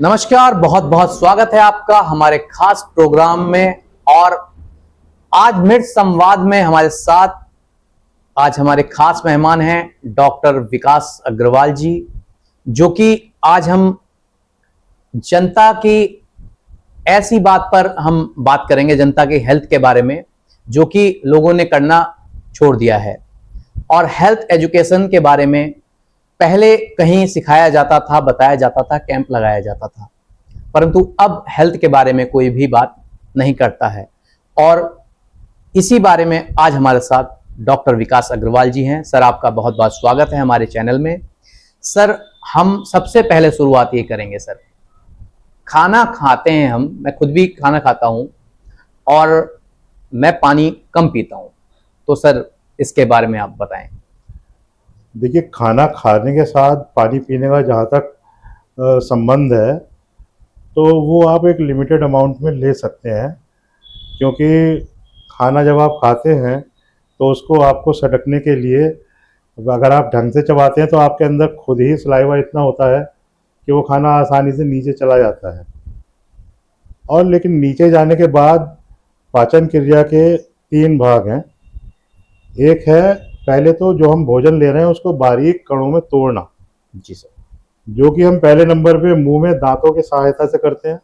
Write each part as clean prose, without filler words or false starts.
नमस्कार, बहुत बहुत स्वागत है आपका हमारे खास प्रोग्राम में। और आज मिर्च संवाद में हमारे साथ आज हमारे खास मेहमान हैं डॉक्टर विकास अग्रवाल जी, जो कि आज हम जनता की ऐसी बात पर हम बात करेंगे, जनता के हेल्थ के बारे में, जो कि लोगों ने करना छोड़ दिया है। और हेल्थ एजुकेशन के बारे में पहले कहीं सिखाया जाता था, बताया जाता था, कैंप लगाया जाता था, परंतु अब हेल्थ के बारे में कोई भी बात नहीं करता है। और इसी बारे में आज हमारे साथ डॉक्टर विकास अग्रवाल जी हैं। सर, आपका बहुत बहुत स्वागत है हमारे चैनल में। सर, हम सबसे पहले शुरुआत ये करेंगे, सर, खाना खाते हैं हम, मैं खुद भी खाना खाता हूँ और मैं पानी कम पीता हूँ, तो सर इसके बारे में आप बताएं। देखिए, खाना खाने के साथ पानी पीने का जहाँ तक संबंध है, तो वो आप एक लिमिटेड अमाउंट में ले सकते हैं। क्योंकि खाना जब आप खाते हैं तो उसको आपको सटकने के लिए, अगर आप ढंग से चबाते हैं तो आपके अंदर खुद ही सलाइवा इतना होता है कि वो खाना आसानी से नीचे चला जाता है। और लेकिन नीचे जाने के बाद पाचन क्रिया के 3 भाग हैं। एक है, पहले तो जो हम भोजन ले रहे हैं उसको बारीक कणों में तोड़ना, जी सर, जो कि हम पहले नंबर पे मुंह में दांतों की सहायता से करते हैं।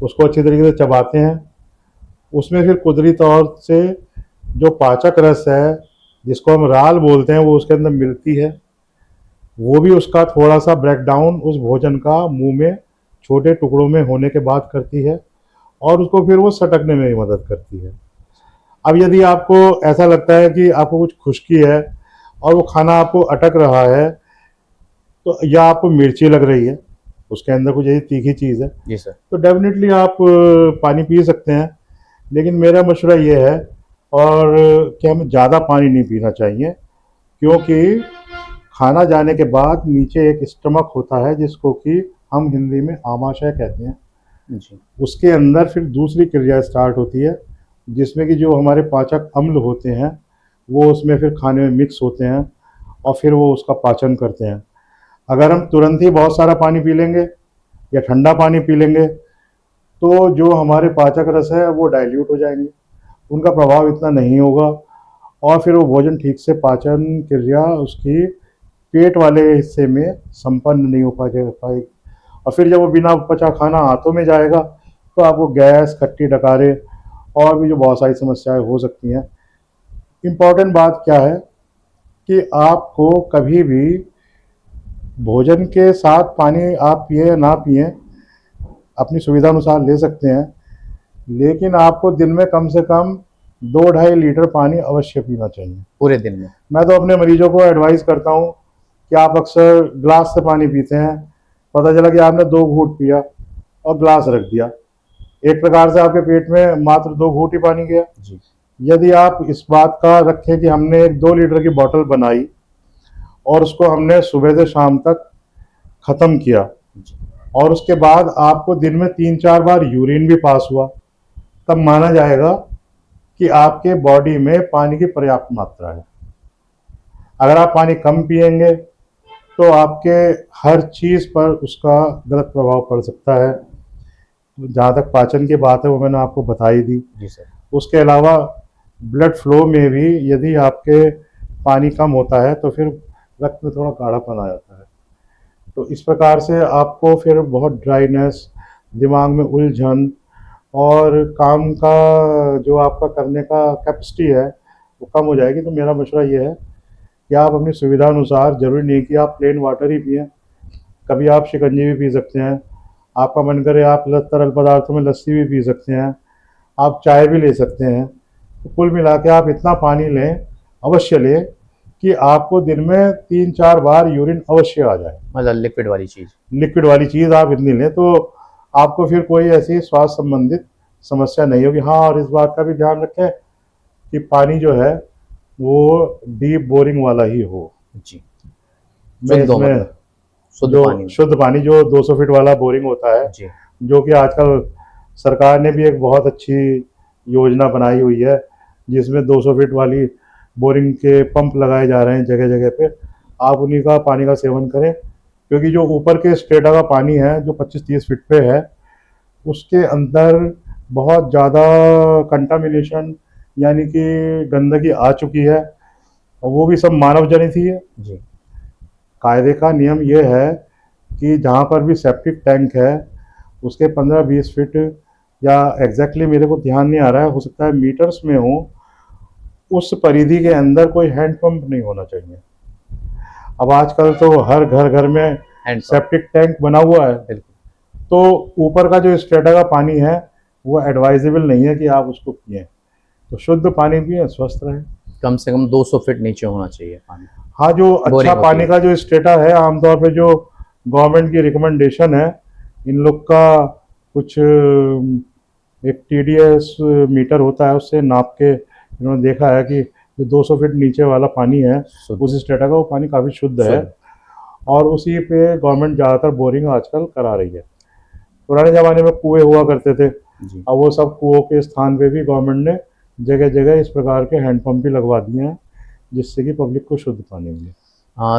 उसको अच्छी तरीके से चबाते हैं। उसमें फिर कुदरती तौर से जो पाचक रस है, जिसको हम राल बोलते हैं, वो उसके अंदर मिलती है। वो भी उसका थोड़ा सा ब्रेकडाउन उस भोजन का मुंह में छोटे टुकड़ों में होने के बाद करती है, और उसको फिर वो सटकने में भी मदद करती है। अब यदि आपको ऐसा लगता है कि आपको कुछ खुश्की है और वो खाना आपको अटक रहा है, तो या आपको मिर्ची लग रही है, उसके अंदर कुछ ऐसी तीखी चीज़ है, जी सर, तो डेफिनेटली आप पानी पी सकते हैं। लेकिन मेरा मशवरा ये है और कि हमें ज़्यादा पानी नहीं पीना चाहिए, क्योंकि खाना जाने के बाद नीचे एक स्टमक होता है, जिसको कि हम हिंदी में आमाशय कहते हैं। जी उसके अंदर फिर दूसरी क्रिया स्टार्ट होती है, जिसमें कि जो हमारे पाचक अम्ल होते हैं वो उसमें फिर खाने में मिक्स होते हैं और फिर वो उसका पाचन करते हैं। अगर हम तुरंत ही बहुत सारा पानी पी लेंगे या ठंडा पानी पी लेंगे, तो जो हमारे पाचक रस है वो डाइल्यूट हो जाएंगे, उनका प्रभाव इतना नहीं होगा, और फिर वो भोजन ठीक से पाचन क्रिया उसकी पेट वाले हिस्से में संपन्न नहीं हो पाएगी। और फिर जब वो बिना पचा खाना हाथों में जाएगा तो आपको गैस, खट्टी डकारे और भी जो बहुत सारी समस्याएं हो सकती हैं। इम्पॉर्टेंट बात क्या है कि आपको कभी भी भोजन के साथ पानी आप पिए या ना पिए, अपनी सुविधा अनुसार ले सकते हैं, लेकिन आपको दिन में कम से कम 2-2.5 लीटर पानी अवश्य पीना चाहिए पूरे दिन में। मैं तो अपने मरीजों को एडवाइस करता हूँ कि आप अक्सर ग्लास से पानी पीते हैं, पता चला कि आपने 2 घूंट पिया और ग्लास रख दिया, एक प्रकार से आपके पेट में मात्र 2 घूंट ही पानी गया। जी यदि आप इस बात का रखें कि हमने एक 2 लीटर की बोतल बनाई और उसको हमने सुबह से शाम तक ख़त्म किया, जी और उसके बाद आपको दिन में 3-4 बार यूरिन भी पास हुआ, तब माना जाएगा कि आपके बॉडी में पानी की पर्याप्त मात्रा है। अगर आप पानी कम पिएंगे तो आपके हर चीज़ पर उसका गलत प्रभाव पड़ सकता है। जहाँ तक पाचन की बात है वो मैंने आपको बता ही दी। जी सर, उसके अलावा ब्लड फ्लो में भी यदि आपके पानी कम होता है तो फिर रक्त में थोड़ा गाढ़ापन आ जाता है। तो इस प्रकार से आपको फिर बहुत ड्राइनेस, दिमाग में उलझन और काम का जो आपका करने का कैपेसिटी है वो कम हो जाएगी। तो मेरा मशवरा ये है कि आप अपनी सुविधा अनुसार, ज़रूरी नहीं कि आप प्लेन वाटर ही पिएं, कभी आप शिकंजी भी पी सकते हैं, आपका मन करे आप तरल पदार्थों में लस्सी भी पी सकते हैं, आप चाय भी ले सकते हैं। तो कुल मिला के आप इतना पानी लें, अवश्य लें, कि आपको दिन में 3-4 बार यूरिन अवश्य आ जाए। मतलब लिक्विड वाली चीज। लिक्विड वाली चीज़ आप इतनी लें तो आपको फिर कोई ऐसी स्वास्थ्य संबंधित समस्या नहीं होगी। हाँ, और इस बात का भी ध्यान रखें कि पानी जो है वो डीप बोरिंग वाला ही हो। जी, मैं शुद्ध हो, इसमें मतलब शुद्ध जो पानी। शुद्ध पानी जो 200 फीट वाला बोरिंग होता है, जी जो कि आजकल सरकार ने भी एक बहुत अच्छी योजना बनाई हुई है, जिसमें 200 फीट वाली बोरिंग के पंप लगाए जा रहे हैं जगह जगह पे। आप उन्हीं का पानी का सेवन करें, क्योंकि जो ऊपर के स्ट्रेटा का पानी है जो 25-30 फीट पे है, उसके अंदर बहुत ज़्यादा कंटामिनेशन यानी कि गंदगी आ चुकी है, और वो भी सब मानव जनित ही है। जी। कायदे का नियम ये है कि जहाँ पर भी सेप्टिक टैंक है उसके 15-20 फीट, या एग्जैक्टली मेरे को ध्यान नहीं आ रहा है, हो सकता है मीटर्स में हो, उस परिधि के अंदर कोई हैंड पंप नहीं होना चाहिए। अब आजकल तो हर घर घर में हैंड पंप। सेप्टिक टैंक बना हुआ है, बिल्कुल। तो ऊपर का जो स्ट्रेटा का पानी है वो एडवाइजेबल नहीं है कि आप उसको पिएं। तो शुद्ध पानी पिएं, स्वस्थ रहें। कम से कम 200 फीट नीचे होना चाहिए पानी। हाँ, जो बोरिंग अच्छा होती पानी है। का जो स्टेटा है, आमतौर पे जो गवर्नमेंट की रिकमेंडेशन है, इन लोग का कुछ एक टीडीएस मीटर होता है, उससे नाप के इन्होंने देखा है कि जो 200 फीट नीचे वाला पानी है शुद्ध। उस स्टेटा का वो पानी काफ़ी शुद्ध है, शुद्ध। और उसी पे गवर्नमेंट ज़्यादातर बोरिंग आजकल करा रही है। पुराने ज़माने में कुएं हुआ करते थे, जी। अब वो सब कुओं के स्थान पे भी गवर्नमेंट ने जगह जगह इस प्रकार के हैंडपम्प भी लगवा दिए हैं, जिससे कि पब्लिक को शुद्ध पानी मिले।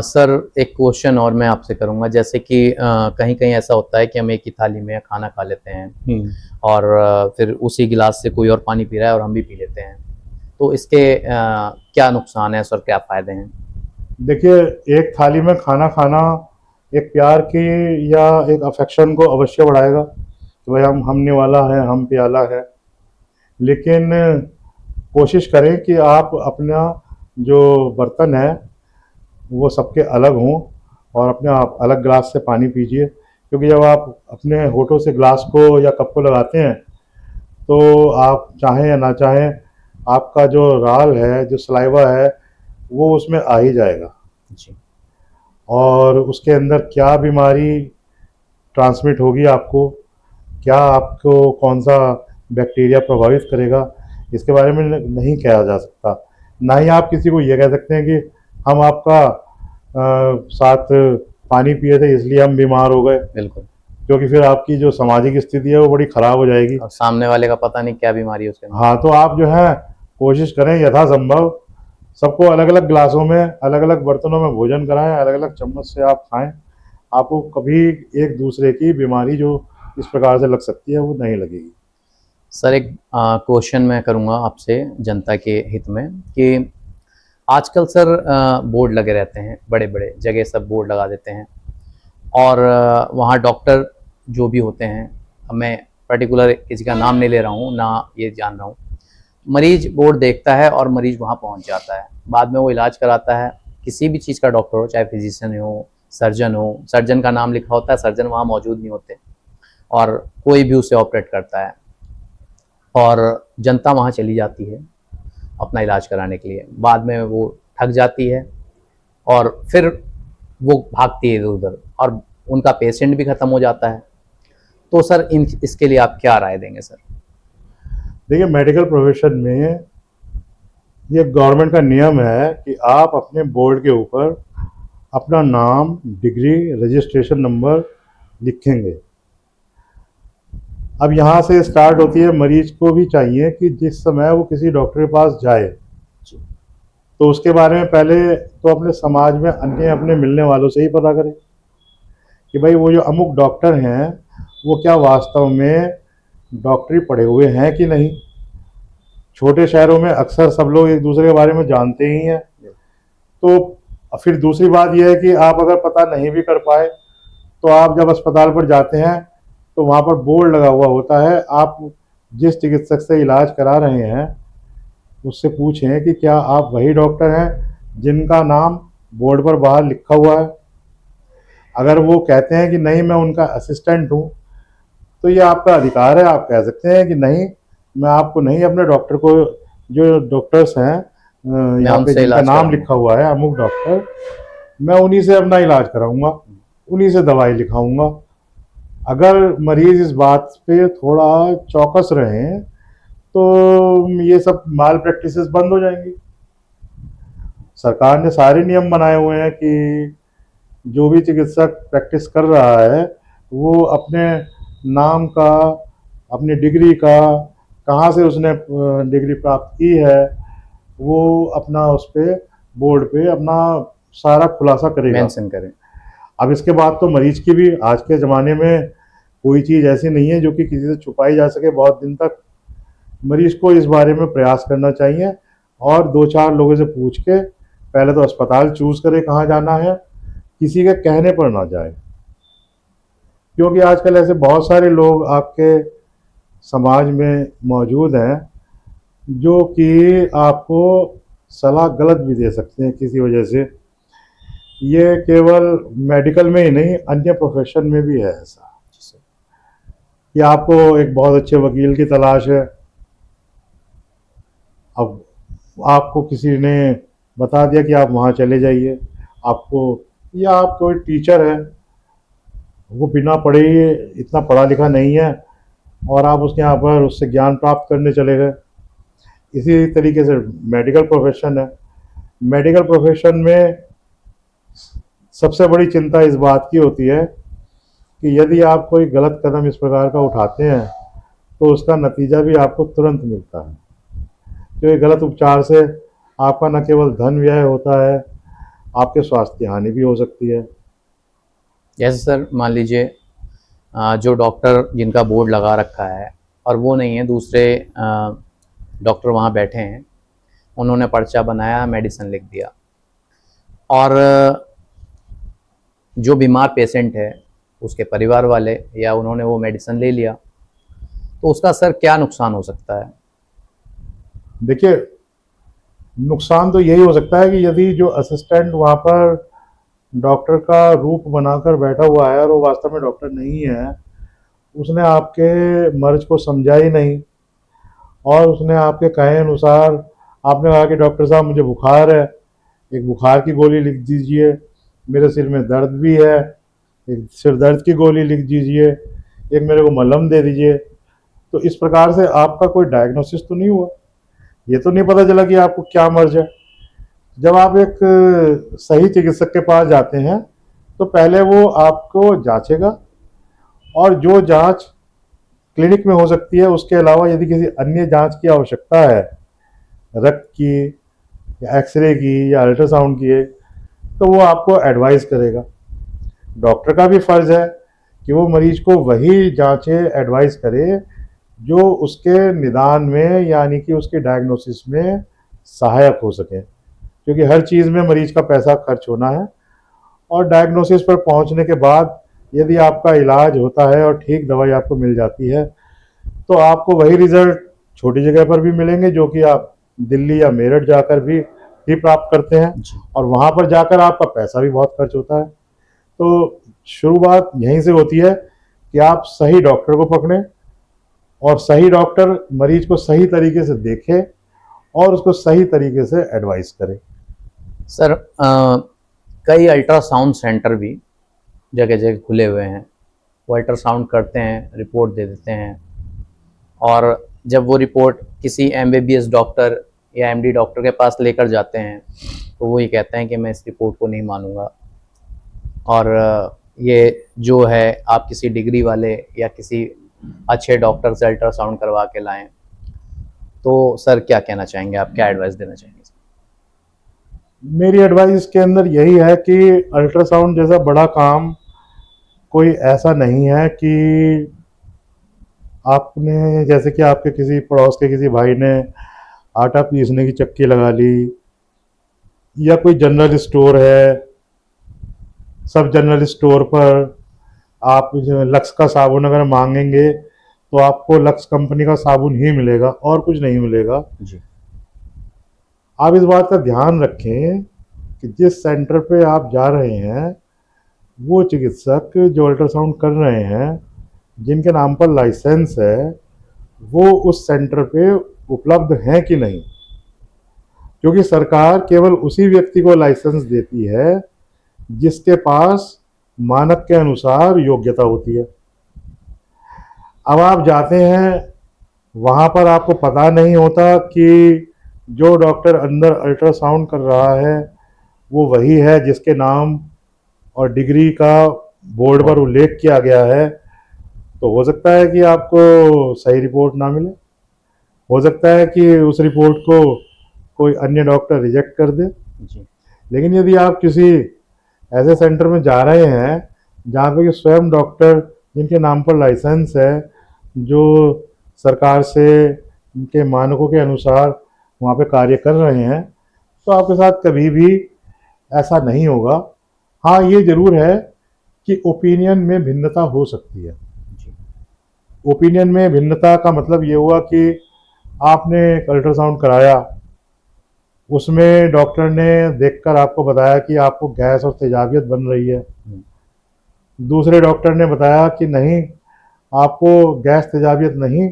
सर, एक क्वेश्चन और मैं आपसे करूंगा, जैसे कि कहीं कहीं ऐसा होता है कि हम एक ही थाली में खाना खा लेते हैं और फिर उसी गिलास से कोई और पानी पी रहा है और हम भी पी लेते हैं, तो इसके क्या नुकसान है सर, क्या फ़ायदे हैं? देखिए, एक थाली में खाना खाना एक प्यार की या एक अफेक्शन को अवश्य बढ़ाएगा कि भाई हम हमने वाला है, हम प्याला है, लेकिन कोशिश करें कि आप अपना जो बर्तन है वो सबके अलग हों, और अपने आप अलग ग्लास से पानी पीजिए, क्योंकि जब आप अपने होठों से ग्लास को या कप को लगाते हैं तो आप चाहें या ना चाहें आपका जो राल है, जो सलाइवा है, वो उसमें आ ही जाएगा, जी। और उसके अंदर क्या बीमारी ट्रांसमिट होगी आपको, क्या आपको कौन सा बैक्टीरिया प्रभावित करेगा, इसके बारे में नहीं कहा जा सकता। ना ही आप किसी को ये कह सकते हैं कि हम आपका साथ पानी पिए थे इसलिए हम बीमार हो गए, बिल्कुल। क्योंकि फिर आपकी जो सामाजिक स्थिति है वो बड़ी ख़राब हो जाएगी। और सामने वाले का पता नहीं क्या बीमारी है उसके अंदर। हाँ, तो आप जो है कोशिश करें यथासंभव सबको अलग अलग ग्लासों में, अलग अलग बर्तनों में भोजन कराएं, अलग अलग चम्मच से आप खाएं। आपको कभी एक दूसरे की बीमारी जो इस प्रकार से लग सकती है वो नहीं लगेगी। सर, एक क्वेश्चन मैं करूँगा आपसे जनता के हित में कि आजकल सर बोर्ड लगे रहते हैं, बड़े बड़े जगह सब बोर्ड लगा देते हैं, और वहाँ डॉक्टर जो भी होते हैं, अब मैं पर्टिकुलर किसी का नाम नहीं ले रहा हूँ ना, ये जान रहा हूँ, मरीज बोर्ड देखता है और मरीज वहाँ पहुँच जाता है, बाद में वो इलाज कराता है। किसी भी चीज़ का डॉक्टर हो, चाहे फिजिशियन हो, सर्जन हो, सर्जन का नाम लिखा होता है, सर्जन वहाँ मौजूद नहीं होते, और कोई भी उसे ऑपरेट करता है, और जनता वहाँ चली जाती है अपना इलाज कराने के लिए। बाद में वो थक जाती है और फिर वो भागती है इधर उधर, और उनका पेशेंट भी ख़त्म हो जाता है। तो सर इसके लिए आप क्या राय देंगे सर? देखिए, मेडिकल प्रोफेशन में ये गवर्नमेंट का नियम है कि आप अपने बोर्ड के ऊपर अपना नाम, डिग्री, रजिस्ट्रेशन नंबर लिखेंगे। अब यहाँ से स्टार्ट होती है, मरीज को भी चाहिए कि जिस समय वो किसी डॉक्टर के पास जाए तो उसके बारे में पहले तो अपने समाज में अन्य अपने मिलने वालों से ही पता करें कि भाई वो जो अमुक डॉक्टर हैं वो क्या वास्तव में डॉक्टरी पढ़े हुए हैं कि नहीं। छोटे शहरों में अक्सर सब लोग एक दूसरे के बारे में जानते ही हैं। तो फिर दूसरी बात यह है कि आप अगर पता नहीं भी कर पाए तो आप जब अस्पताल पर जाते हैं तो वहाँ पर बोर्ड लगा हुआ होता है, आप जिस चिकित्सक से इलाज करा रहे हैं उससे पूछें कि क्या आप वही डॉक्टर हैं जिनका नाम बोर्ड पर बाहर लिखा हुआ है। अगर वो कहते हैं कि नहीं मैं उनका असिस्टेंट हूँ, तो ये आपका अधिकार है, आप कह सकते हैं कि नहीं, मैं आपको नहीं, अपने डॉक्टर को, जो डॉक्टर्स हैं यहाँ पे जिनका नाम लिखा हुआ है अमुक डॉक्टर, मैं उन्हीं से अपना इलाज कराऊंगा, उन्हीं से दवाई लिखाऊंगा। अगर मरीज इस बात पे थोड़ा चौकस रहें तो ये सब माल प्रैक्टिसेस बंद हो जाएंगी। सरकार ने सारे नियम बनाए हुए हैं कि जो भी चिकित्सक प्रैक्टिस कर रहा है वो अपने नाम का, अपनी डिग्री का, कहाँ से उसने डिग्री प्राप्त की है, वो अपना उस पर बोर्ड पे अपना सारा खुलासा करेगा, मेंशन करें। अब इसके बाद तो मरीज की भी, आज के ज़माने में कोई चीज़ ऐसी नहीं है जो कि किसी से छुपाई जा सके बहुत दिन तक। मरीज को इस बारे में प्रयास करना चाहिए और दो चार लोगों से पूछ के पहले तो अस्पताल चूज करे कहाँ जाना है, किसी के कहने पर ना जाए, क्योंकि आजकल ऐसे बहुत सारे लोग आपके समाज में मौजूद हैं जो कि आपको सलाह गलत भी दे सकते हैं किसी वजह से। ये केवल मेडिकल में ही नहीं, अन्य प्रोफेशन में भी है ऐसा कि आपको एक बहुत अच्छे वकील की तलाश है, अब आपको किसी ने बता दिया कि आप वहाँ चले जाइए, आपको, या आप कोई टीचर है, वो बिना पढ़े ही, इतना पढ़ा लिखा नहीं है, और आप उसके यहाँ पर उससे ज्ञान प्राप्त करने चले गए। इसी तरीके से मेडिकल प्रोफेशन है। मेडिकल प्रोफेशन में सबसे बड़ी चिंता इस बात की होती है कि यदि आप कोई गलत कदम इस प्रकार का उठाते हैं तो उसका नतीजा भी आपको तुरंत मिलता है, क्योंकि गलत उपचार से आपका न केवल धन व्यय होता है, आपके स्वास्थ्य की हानि भी हो सकती है। जैसे सर मान लीजिए जो डॉक्टर जिनका बोर्ड लगा रखा है और वो नहीं है, दूसरे डॉक्टर वहाँ बैठे हैं, उन्होंने पर्चा बनाया, मेडिसिन लिख दिया, और जो बीमार पेशेंट है उसके परिवार वाले या उन्होंने वो मेडिसिन ले लिया, तो उसका सर क्या नुकसान हो सकता है? देखिए, नुकसान तो यही हो सकता है कि यदि जो असिस्टेंट वहाँ पर डॉक्टर का रूप बनाकर बैठा हुआ है और वो वास्तव में डॉक्टर नहीं है, उसने आपके मर्ज को समझा ही नहीं, और उसने आपके कहे अनुसार, आपने कहा कि डॉक्टर साहब मुझे बुखार है, एक बुखार की गोली लिख दीजिए, मेरे सिर में दर्द भी है, एक सिर दर्द की गोली लिख दीजिए, एक मेरे को मलहम दे दीजिए। तो इस प्रकार से आपका कोई डायग्नोसिस तो नहीं हुआ, ये तो नहीं पता चला कि आपको क्या मर्ज है। जब आप एक सही चिकित्सक के पास जाते हैं तो पहले वो आपको जांचेगा, और जो जांच क्लिनिक में हो सकती है उसके अलावा यदि किसी अन्य जांच की आवश्यकता है, रक्त की या एक्सरे की या अल्ट्रासाउंड की है, तो वो आपको एडवाइस करेगा। डॉक्टर का भी फर्ज है कि वो मरीज को वही जांचें एडवाइस करे जो उसके निदान में, यानी कि उसके डायग्नोसिस में सहायक हो सके, क्योंकि हर चीज़ में मरीज का पैसा खर्च होना है, और डायग्नोसिस पर पहुंचने के बाद यदि आपका इलाज होता है और ठीक दवाई आपको मिल जाती है तो आपको वही रिजल्ट छोटी जगह पर भी मिलेंगे जो कि आप दिल्ली या मेरठ जाकर भी प्राप्त करते हैं, और वहाँ पर जाकर आपका पैसा भी बहुत खर्च होता है। तो शुरुआत यहीं से होती है कि आप सही डॉक्टर को पकड़ें, और सही डॉक्टर मरीज को सही तरीके से देखे और उसको सही तरीके से एडवाइस करे। सर कई अल्ट्रासाउंड सेंटर भी जगह जगह खुले हुए हैं, वो अल्ट्रासाउंड करते हैं, रिपोर्ट दे देते हैं, और जब वो रिपोर्ट किसी MBBS डॉक्टर या MD डॉक्टर के पास लेकर जाते हैं तो वो ये कहते हैं कि मैं इस रिपोर्ट को नहीं मानूंगा, और ये जो है आप किसी डिग्री वाले या किसी अच्छे डॉक्टर से अल्ट्रासाउंड करवा के लाएं। तो सर क्या कहना चाहेंगे आप, क्या एडवाइस देना चाहेंगे? मेरी एडवाइस के अंदर यही है कि अल्ट्रासाउंड जैसा बड़ा काम कोई ऐसा नहीं है कि आपने, जैसे कि आपके किसी पड़ोस के किसी भाई ने आटा पीसने की चक्की लगा ली, या कोई जनरल स्टोर है, सब जनरल स्टोर पर आप लक्स का साबुन अगर मांगेंगे तो आपको लक्स कंपनी का साबुन ही मिलेगा और कुछ नहीं मिलेगा जी। आप इस बात का ध्यान रखें कि जिस सेंटर पे आप जा रहे हैं वो चिकित्सक जो अल्ट्रासाउंड कर रहे हैं, जिनके नाम पर लाइसेंस है, वो उस सेंटर पे उपलब्ध हैं कि नहीं, क्योंकि सरकार केवल उसी व्यक्ति को लाइसेंस देती है जिसके पास मानक के अनुसार योग्यता होती है। अब आप जाते हैं वहाँ पर आपको पता नहीं होता कि जो डॉक्टर अंदर अल्ट्रासाउंड कर रहा है वो वही है जिसके नाम और डिग्री का बोर्ड पर उल्लेख किया गया है, तो हो सकता है कि आपको सही रिपोर्ट ना मिले, हो सकता है कि उस रिपोर्ट को कोई अन्य डॉक्टर रिजेक्ट कर दे। जी। लेकिन यदि आप किसी ऐसे सेंटर में जा रहे हैं जहाँ पे कि स्वयं डॉक्टर जिनके नाम पर लाइसेंस है, जो सरकार से उनके मानकों के अनुसार वहाँ पे कार्य कर रहे हैं, तो आपके साथ कभी भी ऐसा नहीं होगा। हाँ, ये जरूर है कि ओपिनियन में भिन्नता हो सकती है। जी। ओपिनियन में भिन्नता का मतलब ये हुआ कि आपने एक अल्ट्रासाउंड कराया, उसमें डॉक्टर ने देखकर आपको बताया कि आपको गैस और तेजाबियत बन रही है। दूसरे डॉक्टर ने बताया कि नहीं, आपको गैस तेजाबियत नहीं,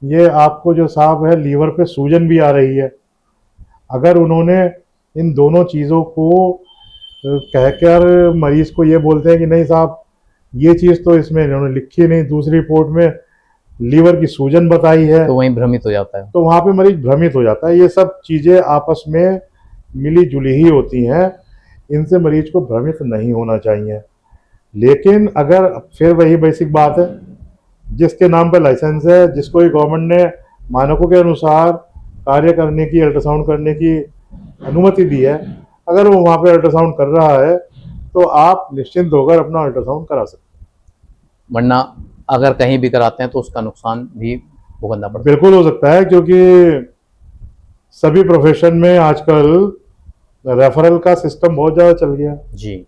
ये आपको जो साहब है लीवर पे सूजन भी आ रही है। अगर उन्होंने इन दोनों चीज़ों को कहकर मरीज को ये बोलते हैं कि नहीं साहब, ये चीज़ तो इसमें इन्होंने लिखी नहीं, दूसरी रिपोर्ट में लीवर की सूजन बताई है, तो वहीं भ्रमित हो जाता है। तो वहाँ पे मरीज भ्रमित हो जाता है। ये सब चीज़ें आपस में मिली जुली ही होती हैं, इनसे मरीज को भ्रमित नहीं होना चाहिए। लेकिन अगर फिर वही बेसिक बात है, जिसके नाम पर लाइसेंस है, जिसको ये गवर्नमेंट ने मानकों के अनुसार कार्य करने की, अल्ट्रासाउंड करने की अनुमति दी है, अगर वो वहाँ पे अल्ट्रासाउंड कर रहा है तो आप निश्चिंत होकर अपना अल्ट्रासाउंड करा सकते हैं। वरना अगर कहीं भी कराते हैं तो उसका नुकसान भी भुगतना पड़ता है। बिल्कुल हो सकता है, क्योंकि सभी प्रोफेशन में आजकल रेफरल का सिस्टम बहुत ज़्यादा चल गया जी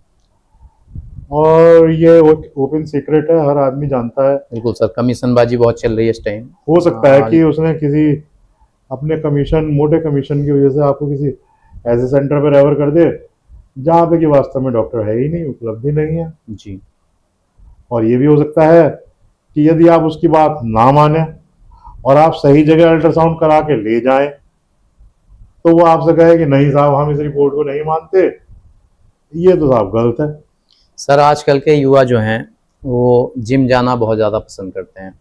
और ये ओपन सीक्रेट है, हर आदमी जानता है। बिल्कुल सर, कमीशनबाजी बहुत चल रही है इस टाइम। हो सकता है कि उसने किसी अपने कमीशन, मोटे कमीशन की वजह से आपको किसी ऐसे सेंटर पर रेफर कर दे जहाँ पे कि वास्तव में डॉक्टर है ही नहीं, उपलब्ध ही नहीं है। जी। और ये भी हो सकता है कि यदि आप उसकी बात ना माने और आप सही जगह अल्ट्रासाउंड करा के ले जाएं, तो वो आपसे कहे कि नहीं साहब, हम इस रिपोर्ट को नहीं मानते, ये तो साहब गलत है। सर, आजकल के युवा जो हैं वो जिम जाना बहुत ज़्यादा पसंद करते हैं,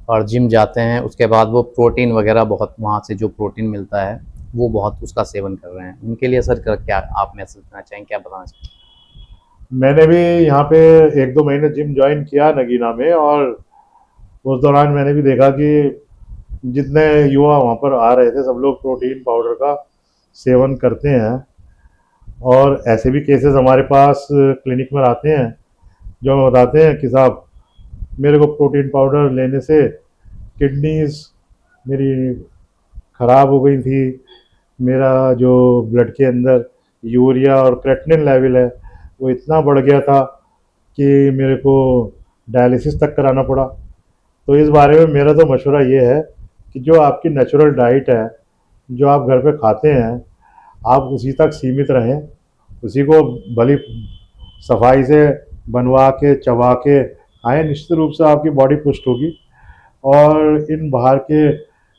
और जिम जाते हैं उसके बाद वो प्रोटीन वगैरह बहुत, वहाँ से जो प्रोटीन मिलता है वो बहुत उसका सेवन कर रहे हैं। उनके लिए सर क्या आप मैसेज देना चाहेंगे, क्या बताना चाहेंगे? मैंने भी यहाँ पे 1-2 महीने जिम ज्वाइन किया नगीना में, और उस दौरान मैंने भी देखा कि जितने युवा वहाँ पर आ रहे थे सब लोग प्रोटीन पाउडर का सेवन करते हैं। और ऐसे भी केसेस हमारे पास क्लिनिक में आते हैं जो हमें बताते हैं कि साहब, मेरे को प्रोटीन पाउडर लेने से किडनीज मेरी ख़राब हो गई थी, मेरा जो ब्लड के अंदर यूरिया और क्रेटिनिन लेवल है वो इतना बढ़ गया था कि मेरे को डायलिसिस तक कराना पड़ा। तो इस बारे में मेरा तो मशवरा ये है कि जो आपकी नेचुरल डाइट है, जो आप घर पे खाते हैं, आप उसी तक सीमित रहें, उसी को भली सफाई से बनवा के चबा के खाएँ। निश्चित रूप से आपकी बॉडी पुष्ट होगी। और इन बाहर के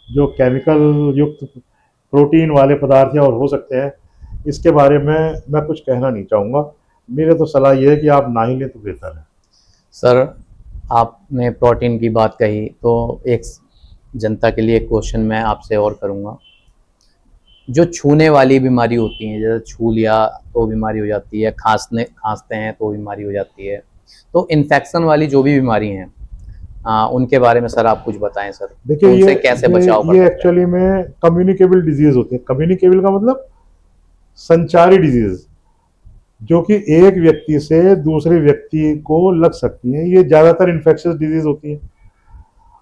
जो केमिकल युक्त प्रोटीन वाले पदार्थ या और हो सकते हैं, इसके बारे में मैं कुछ कहना नहीं चाहूँगा। मेरी तो सलाह ये है कि आप ना ही लें तो बेहतर है। सर, आपने प्रोटीन की बात कही तो एक जनता के लिए एक क्वेश्चन मैं आपसे और करूँगा। जो छूने वाली बीमारी होती हैं, जैसे छू लिया तो बीमारी हो जाती है, खांसते हैं तो बीमारी हो जाती है, तो इन्फेक्शन वाली जो भी बीमारी हैं उनके बारे में सर आप कुछ बताएं सर। देखिए, उनसे कैसे बचाव कर ये सकते हैं? एक्चुअली में कम्युनिकेबल डिजीज होती है। कम्युनिकेबल का मतलब संचारी डिजीज, जो कि एक व्यक्ति से दूसरे व्यक्ति को लग सकती हैं। ये ज़्यादातर इन्फेक्शियस डिजीज होती है।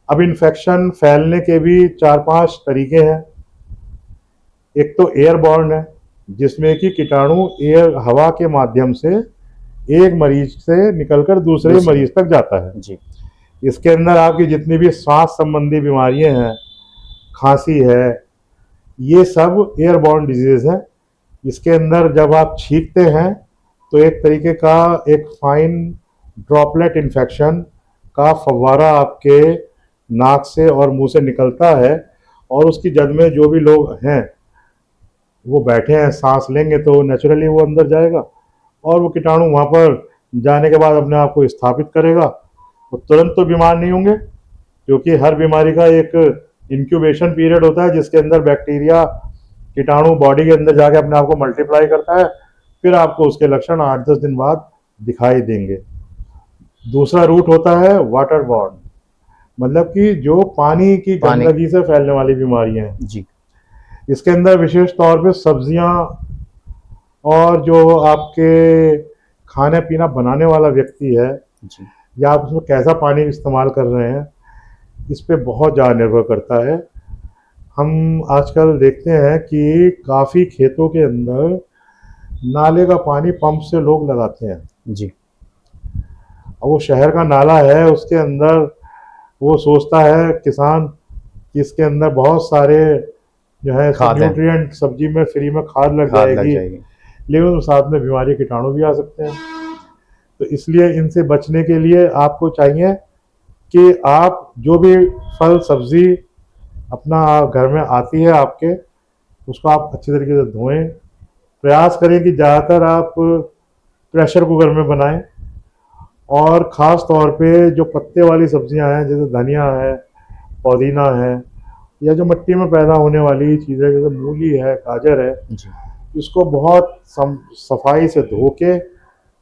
अब इन्फेक्शन फैलने के भी 4-5 तरीके हैं। एक तो एयरबॉर्न है, जिसमें कि कीटाणु हवा के माध्यम से एक मरीज से निकलकर दूसरे मरीज तक जाता है। जी। इसके अंदर आपकी जितनी भी सांस संबंधी बीमारियां हैं, खांसी है, ये सब एयरबॉर्न डिजीज हैं। इसके अंदर जब आप छींकते हैं तो एक तरीके का एक फाइन ड्रॉपलेट इन्फेक्शन का फव्वारा आपके नाक से और मुंह से निकलता है, और उसकी जद में जो भी लोग हैं वो बैठे हैं, सांस लेंगे तो नेचुरली वो अंदर जाएगा और वो कीटाणु वहाँ पर जाने के बाद अपने आप को स्थापित करेगा। वो तुरंत तो बीमार नहीं होंगे, क्योंकि हर बीमारी का एक इंक्यूबेशन पीरियड होता है जिसके अंदर बैक्टीरिया, कीटाणु बॉडी के अंदर जाके अपने आप को मल्टीप्लाई करता है, फिर आपको उसके लक्षण 8-10 दिन बाद दिखाई देंगे। दूसरा रूट होता है वाटर बॉर्न, मतलब कि जो पानी की गंदगी से फैलने वाली बीमारियां हैं जी। इसके अंदर विशेष तौर पे सब्जियां और जो आपके खाना पीना बनाने वाला व्यक्ति है जी या आप उसमें कैसा पानी इस्तेमाल कर रहे हैं, इस पे बहुत ज़्यादा निर्भर करता है। हम आजकल देखते हैं कि काफ़ी खेतों के अंदर नाले का पानी पंप से लोग लगाते हैं। जी अब वो शहर का नाला है, उसके अंदर वो सोचता है किसान कि इसके अंदर बहुत सारे जो है खाद हैं। न्यूट्रिएंट सब्जी में फ्री में खाद लग खाद लग जाएगी, जाएगी। लेकिन साथ में बीमारी कीटाणु भी आ सकते हैं। तो इसलिए इनसे बचने के लिए आपको चाहिए कि आप जो भी फल सब्जी अपना घर में आती है आपके, उसको आप अच्छी तरीके से धोएं। प्रयास करें कि ज़्यादातर आप प्रेशर कुकर में बनाएं, और ख़ास तौर पे जो पत्ते वाली सब्जियां हैं जैसे धनिया है, पुदीना है, या जो मिट्टी में पैदा होने वाली चीज़ें जैसे मूली है, गाजर है, जी इसको बहुत सफाई से धो के,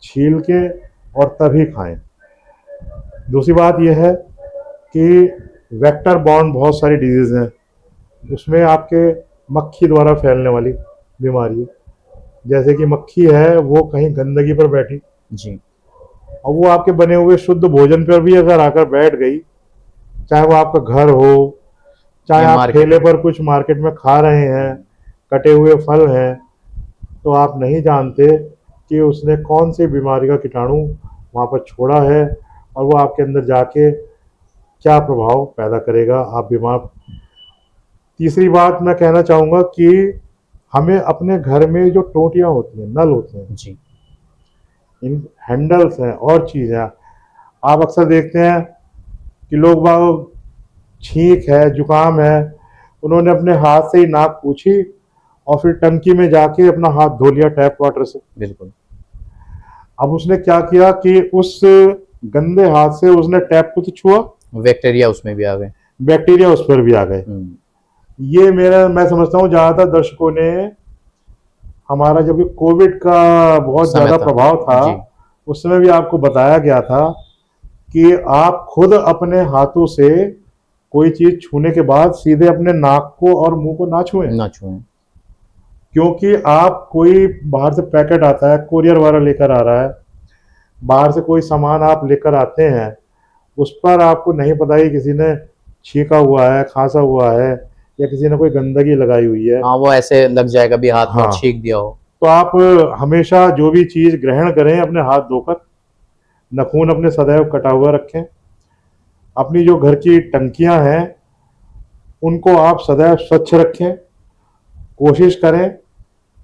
छील के और तभी खाएं। दूसरी बात यह है कि वेक्टर बॉर्न बहुत सारी डिजीज़ हैं, उसमें आपके मक्खी द्वारा फैलने वाली बीमारी है। जैसे कि मक्खी है वो कहीं गंदगी पर बैठी जी और वो आपके बने हुए शुद्ध भोजन पर भी अगर आकर बैठ गई, चाहे वो आपका घर हो, चाहे या आप मार्केट ठेले पर कुछ मार्केट में खा रहे हैं, कटे हुए फल हैं, तो आप नहीं जानते कि उसने कौन सी बीमारी का कीटाणु वहाँ पर छोड़ा है और वो आपके अंदर जाके क्या प्रभाव पैदा करेगा, आप बीमार। तीसरी बात मैं कहना चाहूँगा कि हमें अपने घर में जो टोंटियाँ होती हैं, नल होते हैं, जी इन हैंडल्स हैं और चीज़ें, आप अक्सर देखते हैं कि लोग बाग छींक है, जुकाम है, उन्होंने अपने हाथ से ही नाक पूछी और फिर टंकी में जाके अपना हाथ धो लिया टैप वाटर से। बिल्कुल। अब उसने क्या किया कि उस गंदे हाथ से उसने टैप को तो छुआ, बैक्टीरिया उसमें भी आ गए। बैक्टीरिया उस पर भी आ गए। ये मैं समझता हूँ ज़्यादातर दर्शकों ने, हमारा जब कोविड का बहुत समय ज़्यादा था। प्रभाव था, जी उस समय भी आपको बताया गया था कि आप खुद अपने हाथों से कोई चीज़ छूने के बाद सीधे अपने नाक को और मुंह को ना छुएं, ना छुएं। क्योंकि आप कोई बाहर से पैकेट आता है, कोरियर वाला लेकर आ रहा है, बाहर से कोई सामान आप लेकर आते हैं, उस पर आपको नहीं पता कि किसी ने छींका हुआ है, खांसा हुआ है, या किसी ने कोई गंदगी लगाई हुई है। हाँ वो ऐसे लग जाएगा भी हाथ में, हाँ। छींक दिया हो। तो आप हमेशा जो भी चीज़ ग्रहण करें अपने हाथ धोकर, नाखून अपने सदैव कटा हुआ रखें। अपनी जो घर की टंकियां हैं उनको आप सदैव स्वच्छ रखें। कोशिश करें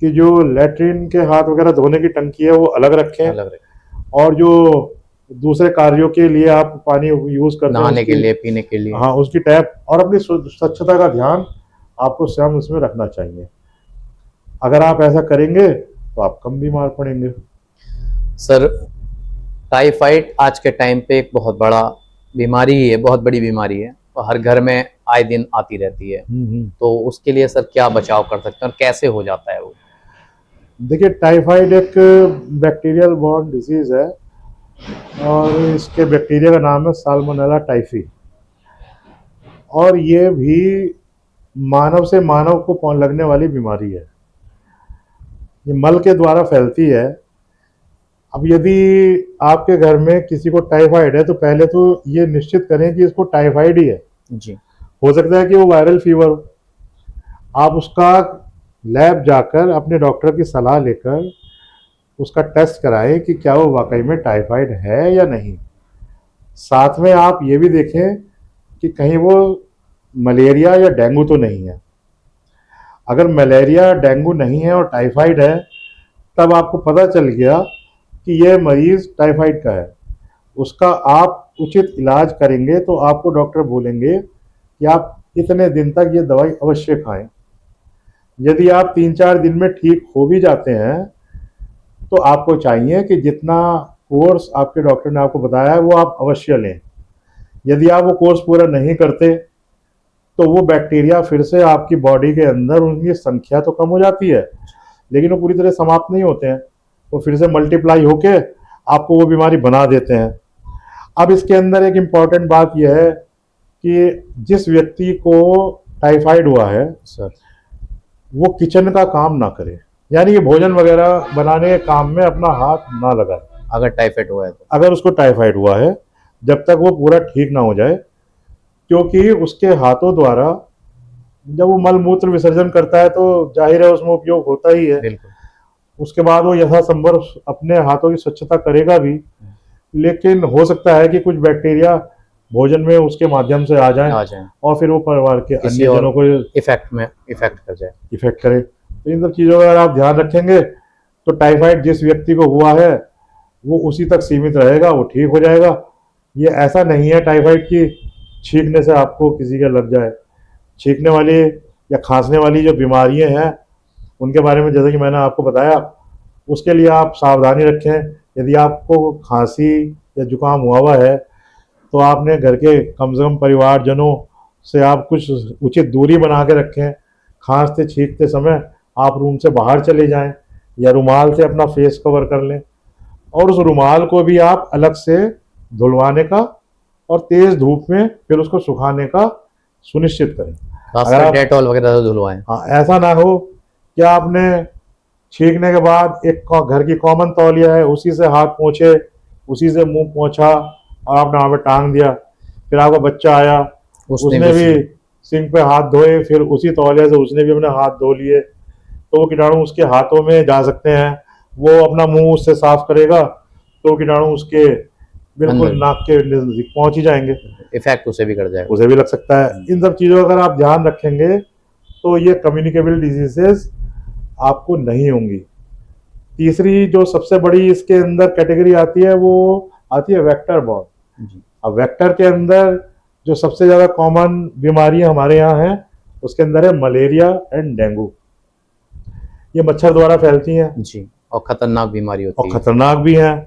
कि जो लैट्रिन के हाथ वगैरह धोने की टंकी है वो अलग रखें, अलग और जो दूसरे कार्यों के लिए आप पानी यूज़ करते हैं नहाने के उसकी, लिए, पीने के लिए। हाँ, उसकी टैप और अपनी स्वच्छता का ध्यान आपको स्वयं उसमें रखना चाहिए। अगर आप ऐसा करेंगे तो आप कम बीमार पड़ेंगे। सर टाइफाइड आज के टाइम पे एक बहुत बड़ा बीमारी ही है, बहुत बड़ी बीमारी है, तो हर घर में आए दिन आती रहती है। तो उसके लिए सर क्या बचाव कर सकते हैं और कैसे हो जाता है वो? देखिए, टाइफाइड एक बैक्टीरियल बॉर्न डिजीज़ है और इसके बैक्टीरिया का नाम है साल्मोनेला टाइफी, और ये भी मानव से मानव को लगने वाली बीमारी है। ये मल के द्वारा फैलती है। अब यदि आपके घर में किसी को टाइफाइड है तो पहले तो ये निश्चित करें कि इसको टाइफाइड ही है। जी हो सकता है कि वो वायरल फीवर हो। आप उसका लैब जाकर अपने डॉक्टर की सलाह लेकर उसका टेस्ट कराएं कि क्या वो वाकई में टाइफाइड है या नहीं। साथ में आप ये भी देखें कि कहीं वो मलेरिया या डेंगू तो नहीं है। अगर मलेरिया डेंगू नहीं है और टाइफाइड है, तब आपको पता चल गया कि यह मरीज़ टाइफाइड का है, उसका आप उचित इलाज करेंगे तो आपको डॉक्टर बोलेंगे कि आप इतने दिन तक ये दवाई अवश्य खाएं। यदि आप 3-4 दिन में ठीक हो भी जाते हैं तो आपको चाहिए कि जितना कोर्स आपके डॉक्टर ने आपको बताया है वो आप अवश्य लें। यदि आप वो कोर्स पूरा नहीं करते तो वो बैक्टीरिया फिर से आपकी बॉडी के अंदर, उनकी संख्या तो कम हो जाती है लेकिन वो पूरी तरह समाप्त नहीं होते हैं, वो फिर से मल्टीप्लाई होके आपको वो बीमारी बना देते हैं। अब इसके अंदर एक इम्पॉर्टेंट बात यह है कि जिस व्यक्ति को टाइफाइड हुआ है सर, वो किचन का काम ना करे, यानी कि भोजन वगैरह बनाने के काम में अपना हाथ ना लगाए। अगर टाइफाइड हुआ है तो? अगर उसको टाइफाइड हुआ है, जब तक वो पूरा ठीक ना हो जाए, क्योंकि उसके हाथों द्वारा जब वो मल मूत्र विसर्जन करता है तो जाहिर है उसमें उपयोग होता ही है। बिल्कुल। उसके बाद वो यथासंभव अपने हाथों की स्वच्छता करेगा भी, लेकिन हो सकता है कि कुछ बैक्टीरिया भोजन में उसके माध्यम से आ आ जाएं जाए, और फिर वो परिवार के किसी अन्य और जनों को इफेक्ट कर जाए। इफेक्ट करे। तो इन सब चीज़ों का अगर आप ध्यान रखेंगे तो टाइफाइड जिस व्यक्ति को हुआ है वो उसी तक सीमित रहेगा, वो ठीक हो जाएगा। ये ऐसा नहीं है टाइफाइड की छींकने से आपको किसी का लग जाए। छींकने वाली या खांसने वाली जो बीमारियां हैं उनके बारे में जैसे कि मैंने आपको बताया, उसके लिए आप सावधानी रखें। यदि आपको खांसी या जुकाम हुआ है तो आपने घर के कम से कम परिवारजनों से आप कुछ उचित दूरी बना के रखें। खांसते छींकते समय आप रूम से बाहर चले जाएं या रुमाल से अपना फेस कवर कर लें, और उस रुमाल को भी आप अलग से धुलवाने का और तेज धूप में फिर उसको सुखाने का सुनिश्चित करें। अगर आप डेटॉल वगैरह से धुलवाएं। हाँ, ऐसा ना हो कि आपने छींकने के बाद एक घर की कॉमन तौलिया है उसी से हाथ पोंछे, उसी से मुंह पोंछा और आपने वहाँ पे टांग दिया, फिर आपका बच्चा आया उसने भी सिंक पे हाथ धोए, फिर उसी तौलिया से उसने भी अपने हाथ धो लिए, तो वो कीटाणु उसके हाथों में जा सकते हैं। वो अपना मुंह उससे साफ करेगा तो कीटाणु उसके बिल्कुल नाक के नजदीक पहुंच ही जाएंगे, इफेक्ट उसे भी कर जाएगा, उसे भी लग सकता है। इन सब चीज़ों का अगर आप ध्यान रखेंगे तो ये कम्युनिकेबल डिजीजेस आपको नहीं होंगी। तीसरी जो सबसे बड़ी इसके अंदर कैटेगरी आती है वो आती है वेक्टर बॉर्न। अब वेक्टर के अंदर जो सबसे ज़्यादा कॉमन बीमारियां हमारे यहाँ हैं उसके अंदर है मलेरिया एंड डेंगू। ये मच्छर द्वारा फैलती हैं जी, और खतरनाक बीमारी होती है, और खतरनाक भी हैं।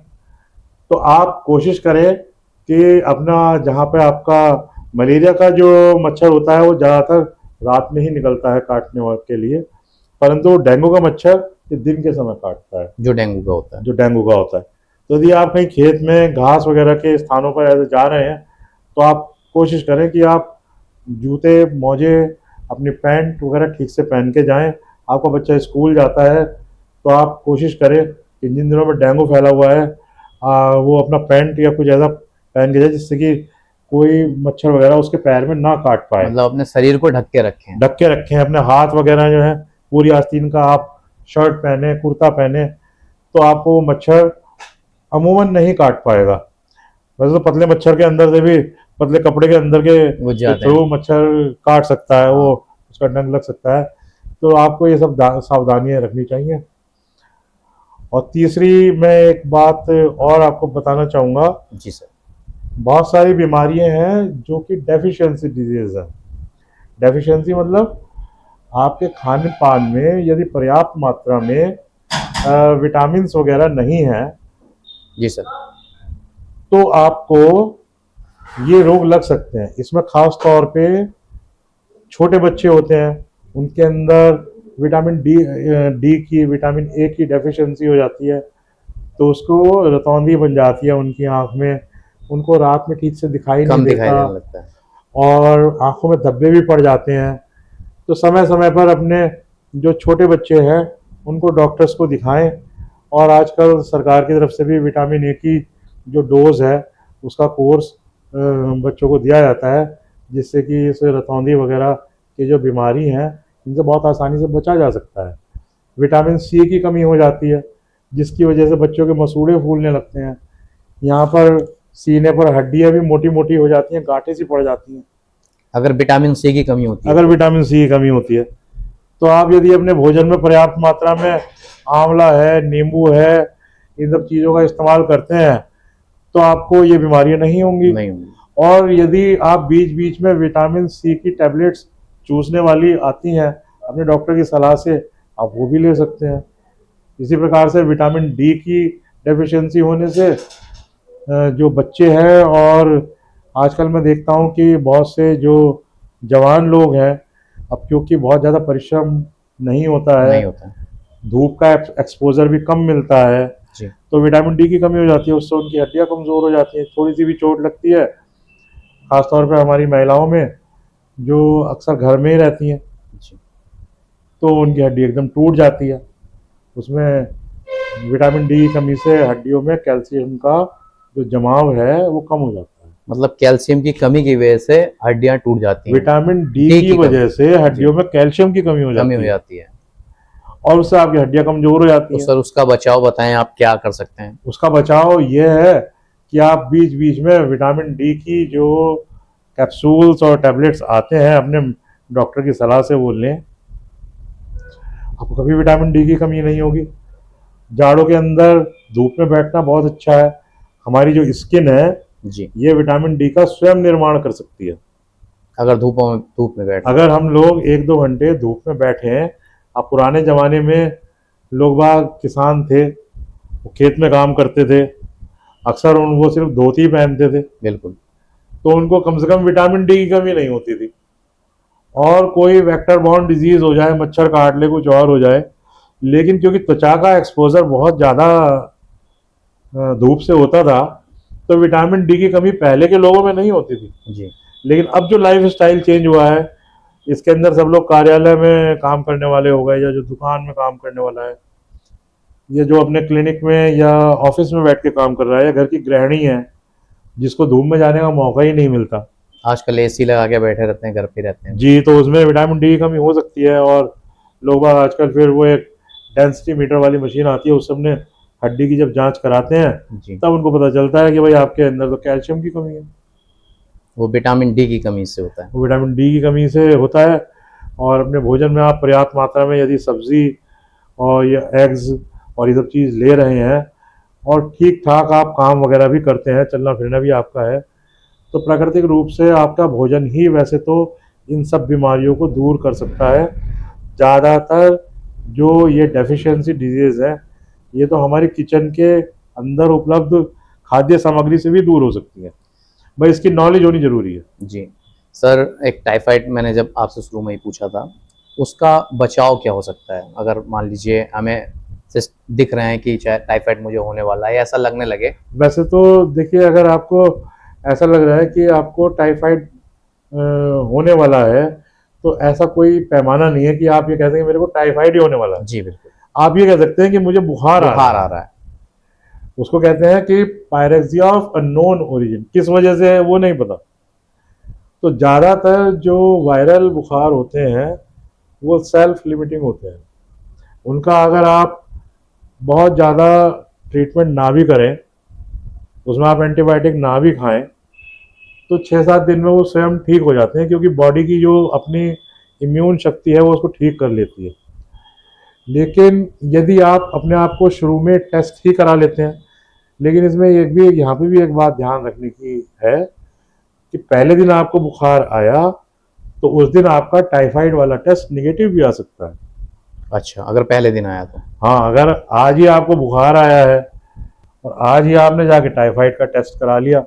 तो आप कोशिश करें कि अपना जहाँ पे आपका मलेरिया का जो मच्छर होता है वो ज़्यादातर रात में ही निकलता है काटने के लिए, परंतु डेंगू का मच्छर ये दिन के समय काटता है, जो डेंगू का होता है। जो डेंगू का होता है। तो यदि आप कहीं खेत में घास वगैरह के स्थानों पर ऐसे जा रहे हैं तो आप कोशिश करें कि आप जूते मोजे अपनी पैंट वगैरह ठीक से पहन के जाएं। आपका बच्चा स्कूल जाता है तो आप कोशिश करें कि जिन दिनों में डेंगू फैला हुआ है वो अपना पैंट या कुछ ऐसा पहन के जाए जिससे कि कोई मच्छर वगैरह उसके पैर में ना काट पाए। मतलब अपने शरीर को ढक के रखें, अपने हाथ वगैरह जो है पूरी आस्तीन का आप शर्ट पहने, कुर्ता पहने, तो आपको मच्छर अमूमन नहीं काट पाएगा। वैसे तो पतले मच्छर के अंदर से भी, पतले कपड़े के अंदर के थ्रू मच्छर काट सकता है, वो उसका डंक लग सकता है। तो आपको ये सब सावधानियां रखनी चाहिए। और तीसरी मैं एक बात और आपको बताना चाहूँगा। जी सर। बहुत सारी बीमारियां हैं जो कि डेफिशिएंसी डिजीज है। डेफिशिएंसी मतलब आपके खान पान में यदि पर्याप्त मात्रा में विटामिन वगैरह नहीं है, जी सर, तो आपको ये रोग लग सकते हैं। इसमें खास तौर पे छोटे बच्चे होते हैं, उनके अंदर विटामिन डी की, विटामिन ए की डेफिशिएंसी हो जाती है, तो उसको रतौंधी बन जाती है उनकी आँख में, उनको रात में ठीक से दिखाई नहीं देता लगता है और आँखों में धब्बे भी पड़ जाते हैं। तो समय समय पर अपने जो छोटे बच्चे हैं उनको डॉक्टर्स को दिखाएं। और आजकल सरकार की तरफ से भी विटामिन ए की जो डोज है उसका कोर्स बच्चों को दिया जाता है, जिससे कि इस रतौंधी वगैरह की जो बीमारी हैं इनसे बहुत आसानी से बचा जा सकता है। विटामिन सी की कमी हो जाती है जिसकी वजह से बच्चों के मसूड़े फूलने लगते हैं, यहाँ पर सीने पर हड्डियाँ भी मोटी मोटी हो जाती हैं, गांठें सी पड़ जाती हैं अगर विटामिन सी की कमी होती है। अगर विटामिन सी की कमी होती है तो आप यदि अपने भोजन में पर्याप्त मात्रा में आंवला है, नींबू है, इन सब चीज़ों का इस्तेमाल करते हैं तो आपको ये बीमारियां नहीं होंगी। और यदि आप बीच बीच में विटामिन सी की टैबलेट्स चूसने वाली आती हैं अपने डॉक्टर की सलाह से, आप वो भी ले सकते हैं। इसी प्रकार से विटामिन डी की डेफिशिएंसी होने से जो बच्चे हैं, और आजकल मैं देखता हूँ कि बहुत से जो जवान लोग हैं, अब क्योंकि बहुत ज़्यादा परिश्रम नहीं होता है, धूप का एक्सपोजर भी कम मिलता है जी। तो विटामिन डी की कमी हो जाती है, उससे उनकी हड्डियाँ कमज़ोर हो जाती हैं। थोड़ी सी भी चोट लगती है, खासतौर पे हमारी महिलाओं में जो अक्सर घर में ही रहती हैं, तो उनकी हड्डी एकदम टूट जाती है। उसमें विटामिन डी की कमी से हड्डियों में कैल्शियम का जो जमाव है वो कम हो जाता है। मतलब कैल्शियम की कमी की वजह से हड्डियां टूट जाती हैं, विटामिन डी डी की की वजह से हड्डियों में कैल्शियम की कमी हो कमी हो जाती है जाती है। और उससे आपकी हड्डियां कमजोर हो जाती तो हैं। सर उसका बचाव बताएं, आप क्या कर सकते हैं? उसका बचाव ये है कि आप बीच बीच में विटामिन डी की जो कैप्सूल्स और टैबलेट्स आते हैं अपने डॉक्टर की सलाह से वो लें। आपको कभी विटामिन डी की कमी नहीं होगी। जाड़ों के अंदर धूप में बैठना बहुत अच्छा है। हमारी जो स्किन है जी, ये विटामिन डी का स्वयं निर्माण कर सकती है। अगर धूप में बैठ अगर हम लोग 1-2 घंटे धूप में बैठे हैं, अब पुराने ज़माने में लोग बाग किसान थे, वो खेत में काम करते थे, अक्सर वो सिर्फ धोती पहनते थे, बिल्कुल। तो उनको कम से कम विटामिन डी की कमी नहीं होती थी। और कोई वेक्टर बॉर्न डिजीज हो जाए, मच्छर काट ले, कुछ और हो जाए, लेकिन क्योंकि त्वचा का एक्सपोजर बहुत ज़्यादा धूप से होता था, तो विटामिन डी की कमी पहले के लोगों में नहीं होती थी। जी, लेकिन अब जो लाइफ स्टाइल चेंज हुआ है, इसके अंदर सब लोग कार्यालय में काम करने वाले हो गए, या जो दुकान में काम करने वाला है, या जो अपने क्लिनिक में या ऑफिस में बैठ के काम कर रहा है, या घर की गृहिणी है जिसको धूप में जाने का मौका ही नहीं मिलता, आजकल एसी लगा के बैठे रहते हैं, घर पे रहते हैं। जी, तो उसमें विटामिन डी की कमी हो सकती है। और लोग आजकल फिर वो एक डेंसिटी मीटर वाली मशीन आती है, उस सबने हड्डी की जब जांच कराते हैं जी, तब उनको पता चलता है कि भाई आपके अंदर तो कैल्शियम की कमी है। वो विटामिन डी की कमी से होता है। वो विटामिन डी की कमी से होता है। और अपने भोजन में आप पर्याप्त मात्रा में यदि सब्जी और या एग्स और ये सब चीज़ ले रहे हैं और ठीक ठाक आप काम वगैरह भी करते हैं, चलना फिरना भी आपका है, तो प्राकृतिक रूप से आपका भोजन ही वैसे तो इन सब बीमारियों को दूर कर सकता है। ज़्यादातर जो ये डेफिशिएंसी डिजीज़ है, ये तो हमारी किचन के अंदर उपलब्ध खाद्य सामग्री से भी दूर हो सकती है। भाई इसकी नॉलेज होनी जरूरी है। जी सर, एक टाइफाइड मैंने जब आपसे शुरू में ही पूछा था, उसका बचाव क्या हो सकता है? अगर मान लीजिए हमें दिख रहे हैं कि शायद टाइफाइड मुझे होने वाला है, ऐसा लगने लगे। वैसे तो देखिए, अगर आपको ऐसा लग रहा है कि आपको टाइफाइड होने वाला है, तो ऐसा कोई पैमाना नहीं है कि आप ये कह सकें मेरे को टाइफाइड ही होने वाला है। जी बिल्कुल। आप ये कह सकते हैं कि मुझे बुखार आ रहा है। उसको कहते हैं कि पायरेक्सिया ऑफ अननोन ओरिजिन, किस वजह से है वो नहीं पता। तो ज़्यादातर जो वायरल बुखार होते हैं वो सेल्फ लिमिटिंग होते हैं। उनका अगर आप बहुत ज़्यादा ट्रीटमेंट ना भी करें, उसमें आप एंटीबायोटिक ना भी खाएं, तो 6-7 दिन में वो स्वयं ठीक हो जाते हैं, क्योंकि बॉडी की जो अपनी इम्यून शक्ति है वो उसको ठीक कर लेती है। लेकिन यदि आप अपने आप को शुरू में टेस्ट ही करा लेते हैं, लेकिन इसमें एक भी यहाँ पे भी एक बात ध्यान रखने की है कि पहले दिन आपको बुखार आया तो उस दिन आपका टाइफाइड वाला टेस्ट निगेटिव भी आ सकता है। अच्छा, अगर पहले दिन आया तो? हाँ, अगर आज ही आपको बुखार आया है और आज ही आपने जाके टाइफाइड का टेस्ट करा लिया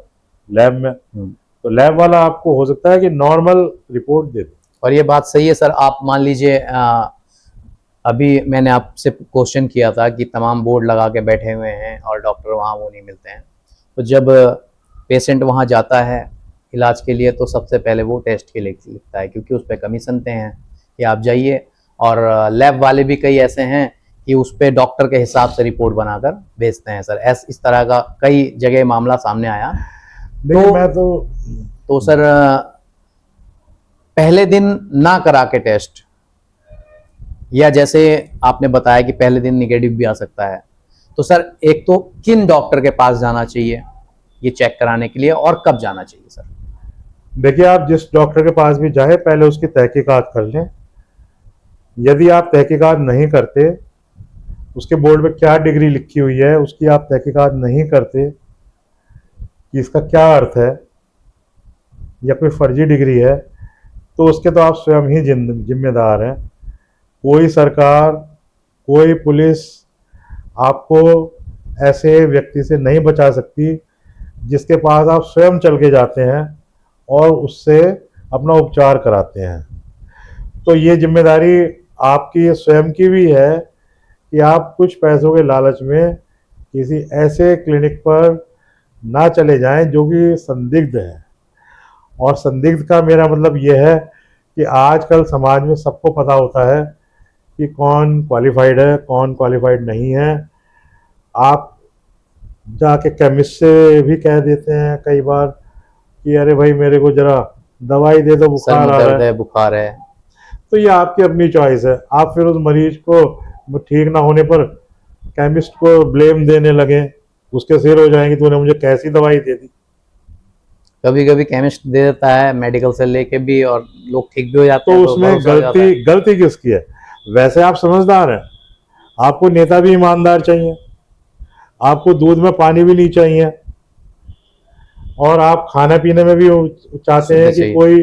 लैब में, तो लैब वाला आपको हो सकता है कि नॉर्मल रिपोर्ट दे दे। और ये बात सही है सर। आप मान लीजिए अभी मैंने आपसे क्वेश्चन किया था कि तमाम बोर्ड लगा के बैठे हुए हैं और डॉक्टर वहाँ वो नहीं मिलते हैं, तो जब पेशेंट वहाँ जाता है इलाज के लिए तो सबसे पहले वो टेस्ट के लिए लिखता है, क्योंकि उस पर कमीशनते हैं कि आप जाइए। और लैब वाले भी कई ऐसे हैं कि उस पर डॉक्टर के हिसाब से रिपोर्ट बनाकर भेजते हैं सर। इस तरह का कई जगह मामला सामने आया। देखिए, मैं तो सर पहले दिन ना करा के टेस्ट, या जैसे आपने बताया कि पहले दिन निगेटिव भी आ सकता है, तो सर एक तो किन डॉक्टर के पास जाना चाहिए ये चेक कराने के लिए, और कब जाना चाहिए सर? देखिए, आप जिस डॉक्टर के पास भी जाए पहले उसकी तहकीकात कर लें। यदि आप तहकीकात नहीं करते, उसके बोर्ड पे क्या डिग्री लिखी हुई है उसकी आप तहकीकात नहीं करते कि इसका क्या अर्थ है, या कोई फर्जी डिग्री है, तो उसके तो आप स्वयं ही जिम्मेदार हैं। कोई सरकार, कोई पुलिस आपको ऐसे व्यक्ति से नहीं बचा सकती जिसके पास आप स्वयं चल के जाते हैं और उससे अपना उपचार कराते हैं। तो ये जिम्मेदारी आपकी स्वयं की भी है कि आप कुछ पैसों के लालच में किसी ऐसे क्लिनिक पर ना चले जाएं जो कि संदिग्ध है। और संदिग्ध का मेरा मतलब ये है कि आजकल समाज में सबको पता होता है कि कौन क्वालिफाइड है, कौन क्वालिफाइड नहीं है। आप जाके केमिस्ट से भी कह देते हैं कई बार कि अरे भाई मेरे को जरा दवाई दे दो, सर बुखार में आ रहा दर्द है। है, बुखार है। तो ये आपकी अपनी चॉइस है। आप फिर उस मरीज को ठीक ना होने पर केमिस्ट को ब्लेम देने लगे, उसके सिर हो जाएंगे तूने मुझे कैसी दवाई दे दी। कभी कभी केमिस्ट दे देता है मेडिकल से लेके भी, और लोग ठीक भी हो जाते तो हैं, तो उसमें भरोसा हो जाता है। गलती किसकी है? वैसे आप समझदार हैं, आपको नेता भी ईमानदार चाहिए, आपको दूध में पानी भी नहीं चाहिए, और आप खाने पीने में भी चाहते हैं शुद्ध कि चाहिए। कोई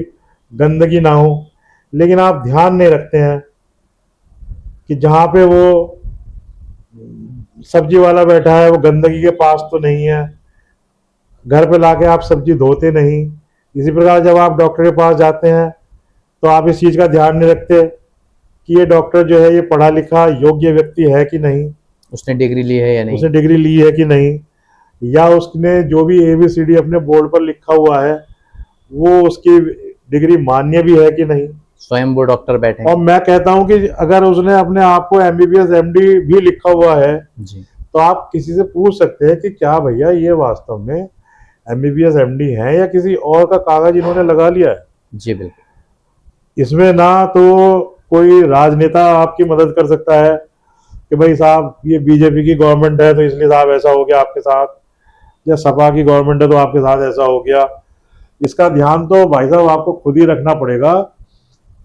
गंदगी ना हो। लेकिन आप ध्यान नहीं रखते हैं कि जहाँ पे वो सब्जी वाला बैठा है वो गंदगी के पास तो नहीं है, घर पे लाके आप सब्जी धोते नहीं। इसी प्रकार जब आप डॉक्टर के पास जाते हैं तो आप इस चीज़ का ध्यान नहीं रखते कि ये डॉक्टर जो है ये पढ़ा लिखा योग्य व्यक्ति है कि नहीं, उसने डिग्री ली है या नहीं। उसने डिग्री ली है कि नहीं, या उसने जो भी ABCD अपने बोर्ड पर लिखा हुआ है वो उसकी डिग्री मान्य भी है कि नहीं। स्वयं वो डॉक्टर बैठे और मैं कहता हूं कि अगर उसने अपने आप को MBBS MD भी लिखा हुआ है जी। तो आप किसी से पूछ सकते हैं कि क्या भैया ये वास्तव में MBBS MD है या किसी और का कागज इन्होंने लगा लिया है। जी बिल्कुल। इसमें ना तो कोई राजनेता आपकी मदद कर सकता है कि भाई साहब ये BJP की गवर्नमेंट है तो इसलिए साहब ऐसा हो गया आपके साथ, या सपा की गवर्नमेंट है तो आपके साथ ऐसा हो गया। इसका ध्यान तो भाई साहब आपको खुद ही रखना पड़ेगा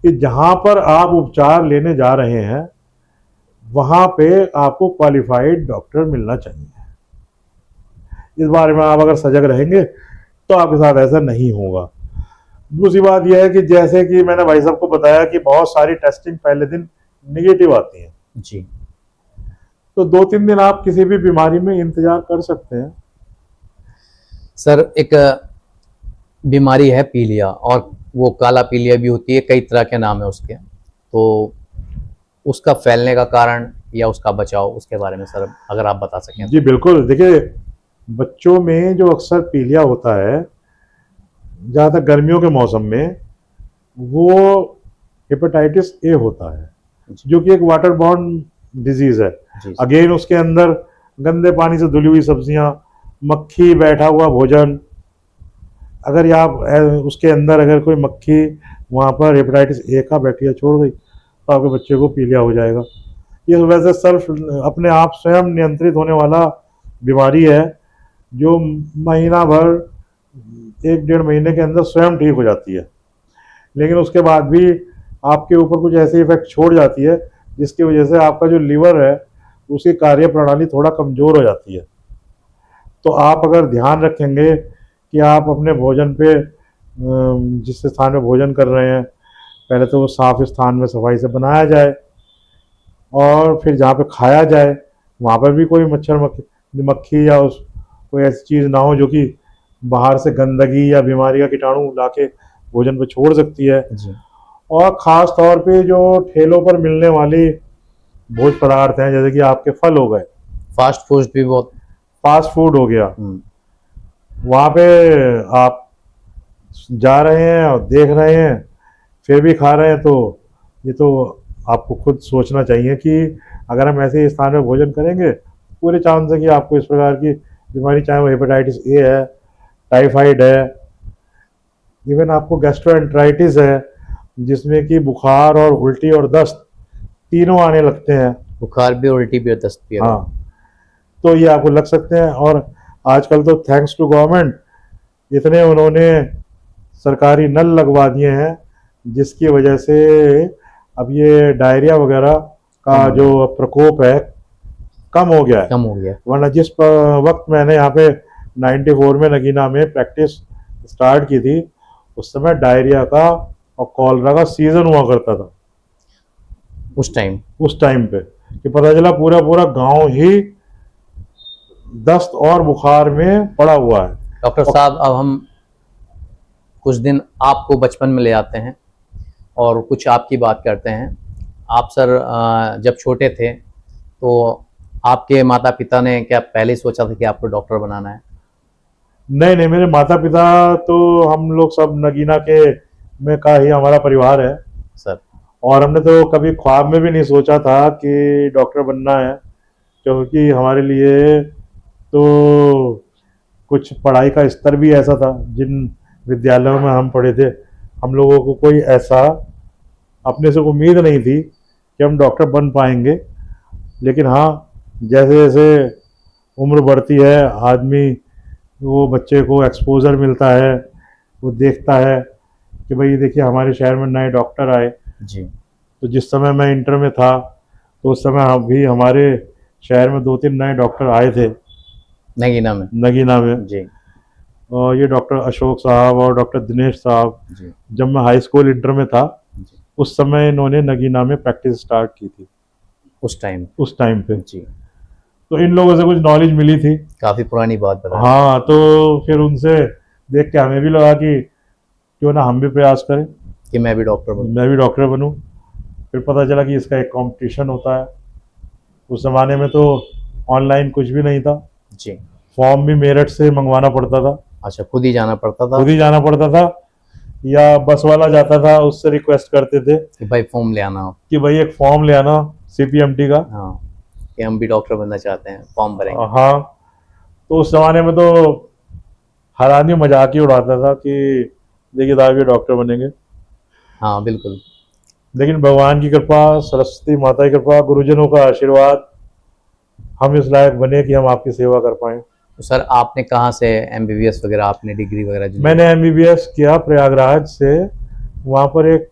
कि जहां पर आप उपचार लेने जा रहे हैं वहां पे आपको क्वालिफाइड डॉक्टर मिलना चाहिए। इस बारे में आप अगर सजग रहेंगे तो आपके साथ ऐसा नहीं होगा। दूसरी बात यह है कि जैसे कि मैंने भाई साहब को बताया कि बहुत सारी टेस्टिंग पहले दिन नेगेटिव आती है, जी। तो 2-3 दिन आप किसी भी बीमारी में इंतजार कर सकते हैं। सर एक बीमारी है पीलिया, और वो काला पीलिया भी होती है, कई तरह के नाम है उसके, तो उसका फैलने का कारण या उसका बचाव, उसके बारे में सर अगर आप बता सकें। जी बिल्कुल। देखिए, बच्चों में जो अक्सर पीलिया होता है ज़्यादातर गर्मियों के मौसम में, वो हेपेटाइटिस A होता है जो कि एक वाटर बॉर्न डिजीज है। जी। अगेन उसके अंदर गंदे पानी से धुली हुई सब्जियां, मक्खी बैठा हुआ भोजन, अगर आप उसके अंदर अगर कोई मक्खी वहाँ पर हेपेटाइटिस A का बैक्टीरिया छोड़ गई तो आपके बच्चे को पीलिया हो जाएगा। ये वैसे सेल्फ अपने आप स्वयं नियंत्रित होने वाला बीमारी है जो महीना भर 1-1.5 महीने के अंदर स्वयं ठीक हो जाती है, लेकिन उसके बाद भी आपके ऊपर कुछ ऐसे इफेक्ट छोड़ जाती है जिसकी वजह से आपका जो लीवर है उसकी कार्य प्रणाली थोड़ा कमज़ोर हो जाती है। तो आप अगर ध्यान रखेंगे कि आप अपने भोजन पे जिस स्थान में भोजन कर रहे हैं पहले तो वो साफ स्थान में सफाई से बनाया जाए, और फिर जहाँ पे खाया जाए वहाँ पर भी कोई मक्खी या कोई ऐसी चीज़ ना हो जो कि बाहर से गंदगी या बीमारी का कीटाणु लाके भोजन पे छोड़ सकती है। जी। और ख़ास तौर पे जो ठेलों पर मिलने वाली भोज्य पदार्थ हैं जैसे कि आपके फल हो गए, फास्ट फूड भी बहुत। फास्ट फूड हो गया, वहाँ पे आप जा रहे हैं और देख रहे हैं फिर भी खा रहे हैं, तो ये तो आपको खुद सोचना चाहिए कि अगर हम ऐसे स्थान में भोजन करेंगे पूरे चांस है कि आपको इस प्रकार की बीमारी, चाहे वो हेपेटाइटिस A है, टाइफाइड है, इवन आपको गैस्ट्रोएंटराइटिस है जिसमें कि बुखार और उल्टी और दस्त तीनों आने लगते हैं। बुखार भी, उल्टी भी और दस्त भी। हाँ, तो ये आपको लग सकते हैं। और आजकल तो थैंक्स टू गवर्नमेंट इतने उन्होंने सरकारी नल लगवा दिए हैं जिसकी वजह से अब ये डायरिया वगैरह का जो प्रकोप है कम हो गया है। कम हो गया। वरना जिस वक्त मैंने यहाँ पे 94 में नगीना में प्रैक्टिस स्टार्ट की थी उस समय डायरिया का और कॉलरा का सीजन हुआ करता था उस टाइम पे कि पता चला पूरा पूरा गांव ही दस्त और बुखार में पड़ा हुआ है। डॉक्टर साहब, अब हम कुछ दिन आपको बचपन में ले आते हैं और कुछ आपकी बात करते हैं। आप सर जब छोटे थे तो आपके माता पिता ने क्या पहले ही सोचा था कि आपको डॉक्टर बनाना है? नहीं, मेरे माता पिता तो, हम लोग सब नगीना के में का ही हमारा परिवार है सर। और हमने तो कभी ख्वाब में भी नहीं सोचा था कि डॉक्टर बनना है। क्योंकि हमारे लिए तो कुछ पढ़ाई का स्तर भी ऐसा था, जिन विद्यालयों में हम पढ़े थे हम लोगों को कोई ऐसा अपने से उम्मीद नहीं थी कि हम डॉक्टर बन पाएंगे। लेकिन हाँ, जैसे जैसे उम्र बढ़ती है, आदमी वो बच्चे को एक्सपोजर मिलता है, वो देखता है कि भाई देखिए हमारे शहर में नए डॉक्टर आए। जी। तो जिस समय मैं इंटर में था तो उस समय भी हमारे शहर में 2-3 नए डॉक्टर आए थे नगीना में। नगीना में। जी। और ये डॉक्टर अशोक साहब और डॉक्टर दिनेश साहब, जी। जब मैं हाई स्कूल इंटर में था जी। उस समय इन्होंने नगीना में प्रैक्टिस स्टार्ट की थी उस टाइम पे। जी। तो इन लोगों से कुछ नॉलेज मिली थी। काफी पुरानी बात बता रहे हाँ, तो फिर उनसे देख के हमें भी लगा कि क्यों ना हम भी प्रयास करें, हैं कि मैं भी डॉक्टर बनूं। मैं भी डॉक्टर बनूं। फिर पता चला कि इसका एक कंपटीशन होता है। उस ज़माने में तो ऑनलाइन कुछ भी नहीं था, जी। फॉर्म भी मेरठ से मंगवाना पड़ता था, अच्छा, खुद ही जाना पड़ता था खुद ही जाना पड़ता था, या बस वाला जाता था उससे रिक्वेस्ट करते थे कि भाई फॉर्म ले आना हो। कि भाई एक फॉर्म ले आना CPMT का। हाँ, कि हम भी डॉक्टर बनना चाहते हैं, फॉर्म भरेंगे। हाँ, तो उस ज़माने में तो हर आदमी मजाक ही उड़ाता था कि देखिए साहब ये डॉक्टर बनेंगे। हाँ बिल्कुल। लेकिन भगवान की कृपा, सरस्वती माता की कृपा, गुरुजनों का आशीर्वाद, हम इस लायक बने कि हम आपकी सेवा कर पाए। तो सर आपने कहाँ से MBBS वगैरह, आपने डिग्री वगैरह जो मैंने MBBS किया प्रयागराज से। वहाँ पर एक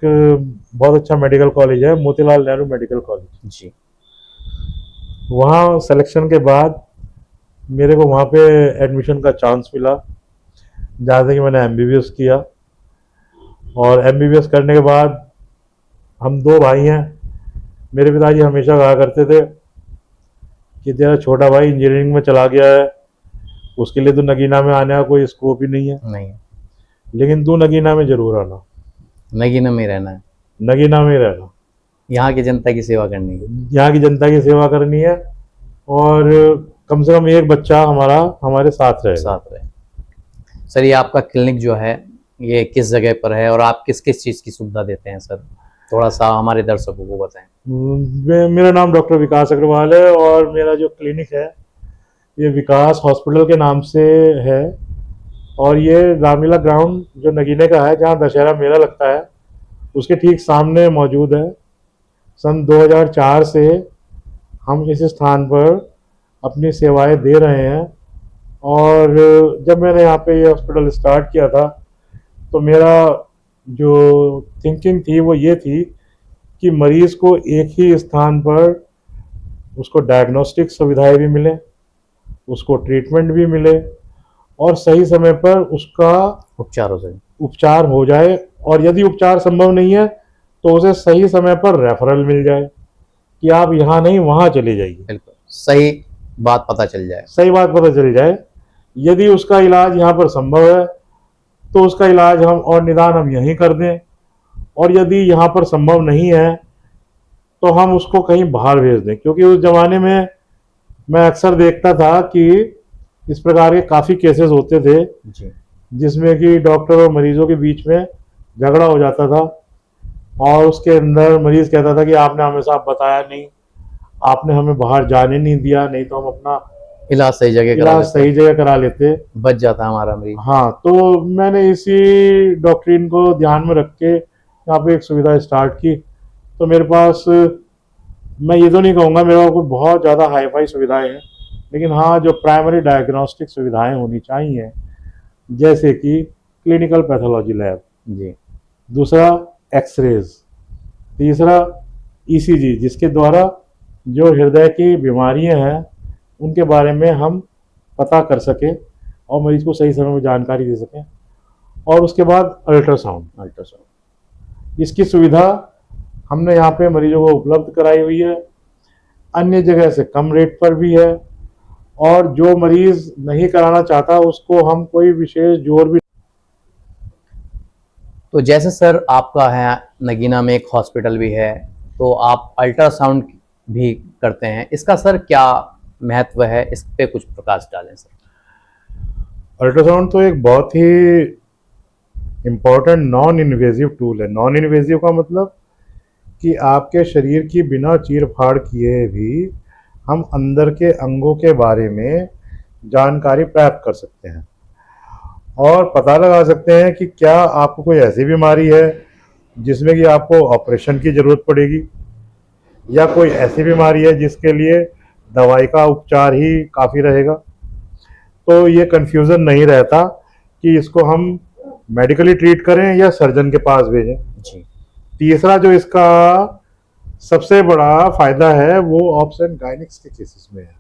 बहुत अच्छा मेडिकल कॉलेज है, मोतीलाल नेहरू मेडिकल कॉलेज। जी। वहाँ सिलेक्शन के बाद मेरे को वहाँ पे एडमिशन का चांस मिला, जहाँ से कि मैंने MBBS किया। और MBBS करने के बाद हम 2 भाई हैं। मेरे पिताजी हमेशा कहा करते थे कि तेरा छोटा भाई इंजीनियरिंग में चला गया है, उसके लिए तो नगीना में आने का कोई स्कोप ही नहीं है, नहीं, लेकिन तू नगीना में जरूर आना, नगीना में ही रहना है, नगीना में ही रहना, यहाँ की जनता की सेवा करनी है। यहाँ की जनता की सेवा करनी है, और कम से कम एक बच्चा हमारा हमारे साथ रहेगा। साथ रहे। सर ये आपका क्लिनिक जो है ये किस जगह पर है और आप किस किस चीज़ की सुविधा देते हैं सर, थोड़ा सा हमारे दर्शकों को बताएं। मेरा नाम डॉक्टर विकास अग्रवाल है और मेरा जो क्लिनिक है ये विकास हॉस्पिटल के नाम से है। और ये रामलीला ग्राउंड जो नगीने का है, जहाँ दशहरा मेला लगता है, उसके ठीक सामने मौजूद है। सन 2004 से हम इस स्थान पर अपनी सेवाएं दे रहे हैं। और जब मैंने यहाँ पे ये हॉस्पिटल स्टार्ट किया था तो मेरा जो थिंकिंग थी वो ये थी कि मरीज़ को एक ही स्थान पर उसको डायग्नोस्टिक सुविधाएं भी मिले, उसको ट्रीटमेंट भी मिले, और सही समय पर उसका उपचार हो जाए। और यदि उपचार संभव नहीं है तो उसे सही समय पर रेफरल मिल जाए कि आप यहाँ नहीं वहाँ चले जाइए। बिल्कुल सही बात पता चल जाए, सही बात पता चल जाए। यदि उसका इलाज यहाँ पर संभव है तो उसका इलाज हम और निदान हम यहीं कर दें, और यदि यहाँ पर संभव नहीं है तो हम उसको कहीं बाहर भेज दें। क्योंकि उस ज़माने में मैं अक्सर देखता था कि इस प्रकार के काफ़ी केसेस होते थे जी। जिसमें कि डॉक्टर और मरीजों के बीच में झगड़ा हो जाता था, और उसके अंदर मरीज कहता था कि आपने हमें साहब बताया नहीं, आपने हमें बाहर जाने नहीं दिया, नहीं तो हम अपना इलाज सही जगह करा लेते, बच जाता हमारा मरीज। हाँ, तो मैंने इसी डॉक्ट्रिन को ध्यान में रख के यहाँ पे एक सुविधा स्टार्ट की। तो मेरे पास, मैं ये तो नहीं कहूँगा मेरे पास कोई बहुत ज़्यादा हाई फाई सुविधाएं हैं, लेकिन हाँ जो प्राइमरी डायग्नोस्टिक सुविधाएं होनी चाहिए, जैसे कि क्लिनिकल पैथोलॉजी लैब, जी। दूसरा एक्सरेज, तीसरा ECG, जिसके द्वारा जो हृदय की बीमारियां हैं उनके बारे में हम पता कर सकें और मरीज को सही समय में जानकारी दे सकें। और उसके बाद अल्ट्रासाउंड, इसकी सुविधा हमने यहाँ पे मरीजों को उपलब्ध कराई हुई है, अन्य जगह से कम रेट पर भी है। और जो मरीज नहीं कराना चाहता उसको हम कोई विशेष जोर भी। तो जैसे सर आपका है नगीना में एक हॉस्पिटल भी है, तो आप अल्ट्रासाउंड भी करते हैं, इसका सर क्या महत्व है, इस पे कुछ प्रकाश डालें सर। अल्ट्रासाउंड तो एक बहुत ही इम्पोर्टेंट नॉन इन्वेजिव टूल है। नॉन इन्वेजिव का मतलब कि आपके शरीर की बिना चीर फाड़ किए भी हम अंदर के अंगों के बारे में जानकारी प्राप्त कर सकते हैं और पता लगा सकते हैं कि क्या आपको कोई ऐसी बीमारी है जिसमें कि आपको ऑपरेशन की ज़रूरत पड़ेगी, या कोई ऐसी बीमारी है जिसके लिए दवाई का उपचार ही काफ़ी रहेगा। तो ये कन्फ्यूज़न नहीं रहता कि इसको हम मेडिकली ट्रीट करें या सर्जन के पास भेजें। जी। तीसरा जो इसका सबसे बड़ा फायदा है वो ऑब्स एंड गायनिक्स के केसेस में है।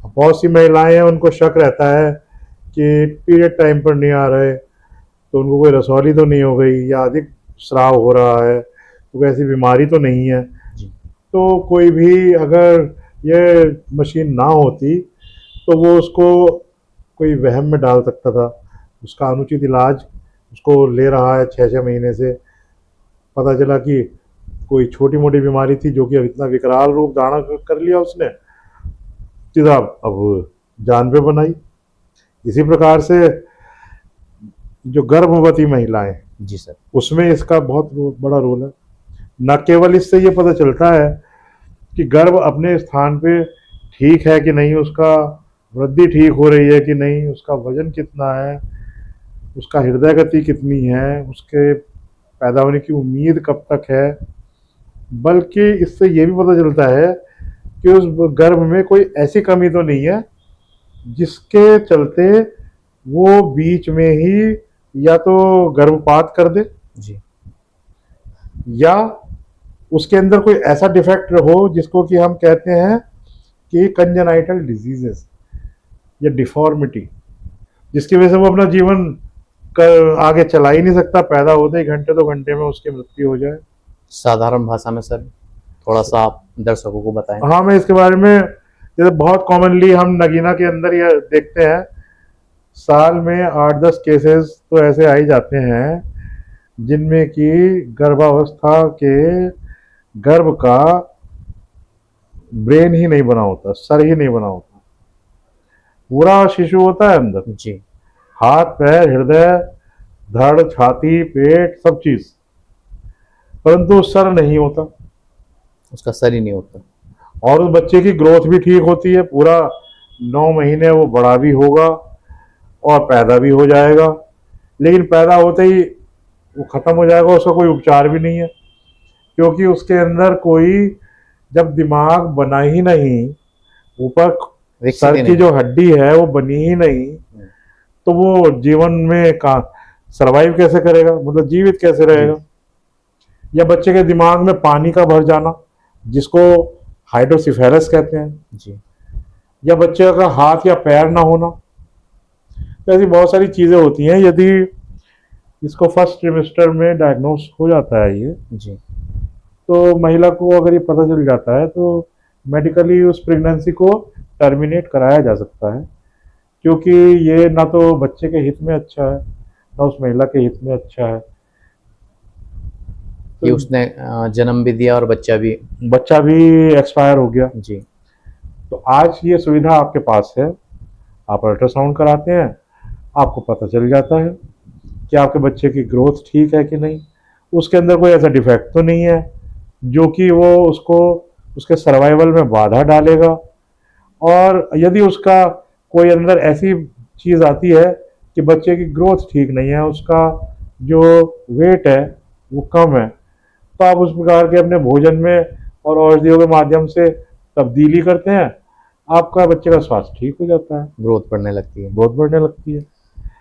बहुत सी महिलाएं हैं, उनको शक रहता है कि पीरियड टाइम पर नहीं आ रहे, तो उनको कोई रसौली तो नहीं हो गई या अधिक स्राव हो रहा है, तो कोई ऐसी बीमारी तो नहीं है। जी। तो कोई भी अगर ये मशीन ना होती तो वो उसको कोई वहम में डाल सकता था। उसका अनुचित इलाज उसको ले रहा है 6-6 महीने से, पता चला कि कोई छोटी मोटी बीमारी थी जो कि अब इतना विकराल रूप धारण कर लिया उसने, सीधा अब जान पे बनाई। इसी प्रकार से जो गर्भवती महिलाएं, जी सर। उसमें इसका बहुत बड़ा रोल है। न केवल इससे ये पता चलता है कि गर्भ अपने स्थान पे ठीक है कि नहीं, उसका वृद्धि ठीक हो रही है कि नहीं, उसका वजन कितना है, उसका हृदय गति कितनी है, उसके पैदा होने की उम्मीद कब तक है, बल्कि इससे ये भी पता चलता है कि उस गर्भ में कोई ऐसी कमी तो नहीं है जिसके चलते वो बीच में ही या तो गर्भपात कर दे, जी। या उसके अंदर कोई ऐसा डिफेक्ट हो जिसको कि हम कहते हैं कि कंजेनाइटल डिजीजेस या डिफॉर्मिटी, जिसकी वजह से वो अपना जीवन आगे चला ही नहीं सकता, पैदा होते ही घंटे 2 घंटे में उसकी मृत्यु हो जाए। साधारण भाषा में सर थोड़ा सा आप दर्शकों को बताएं। हाँ, मैं इसके बारे में, जैसे बहुत कॉमनली हम नगीना के अंदर ये देखते हैं, साल में 8-10 केसेस तो ऐसे आ ही जाते हैं जिनमें कि गर्भावस्था के गर्भ का ब्रेन ही नहीं बना होता, सर ही नहीं बना होता, पूरा शिशु होता है अंदर, जी। हाथ पैर हृदय धड़ छाती पेट सब चीज, परंतु सर नहीं होता, उसका सर ही नहीं होता। और उस बच्चे की ग्रोथ भी ठीक होती है, पूरा 9 महीने वो बड़ा भी होगा और पैदा भी हो जाएगा, लेकिन पैदा होते ही वो खत्म हो जाएगा, उसका कोई उपचार भी नहीं है, क्योंकि उसके अंदर कोई, जब दिमाग बना ही नहीं, ऊपर सर की जो हड्डी है वो बनी ही नहीं, तो वो जीवन में का सरवाइव कैसे करेगा, मतलब जीवित कैसे रहेगा। या बच्चे के दिमाग में पानी का भर जाना जिसको हाइड्रोसिफेलस कहते हैं, जी। या बच्चे का हाथ या पैर ना होना, तो ऐसी बहुत सारी चीज़ें होती हैं। यदि इसको फर्स्ट ट्रिमेस्टर में डायग्नोस हो जाता है ये, जी। तो महिला को अगर ये पता चल जाता है तो मेडिकली उस प्रेगनेंसी को टर्मिनेट कराया जा सकता है, क्योंकि ये ना तो बच्चे के हित में अच्छा है ना उस महिला के हित में अच्छा है। कि उसने जन्म भी दिया और बच्चा भी एक्सपायर हो गया। जी। तो आज ये सुविधा आपके पास है, आप अल्ट्रासाउंड कराते हैं, आपको पता चल जाता है कि आपके बच्चे की ग्रोथ ठीक है कि नहीं, उसके अंदर कोई ऐसा डिफेक्ट तो नहीं है जो कि वो उसको उसके सर्वाइवल में बाधा डालेगा। और यदि उसका कोई अंदर ऐसी चीज़ आती है कि बच्चे की ग्रोथ ठीक नहीं है, उसका जो वेट है वो कम है, तो आप उस प्रकार के अपने भोजन में और औषधियों के माध्यम से तब्दीली करते हैं, आपका बच्चे का स्वास्थ्य ठीक हो जाता है, ग्रोथ बढ़ने लगती है। ग्रोथ बढ़ने लगती है।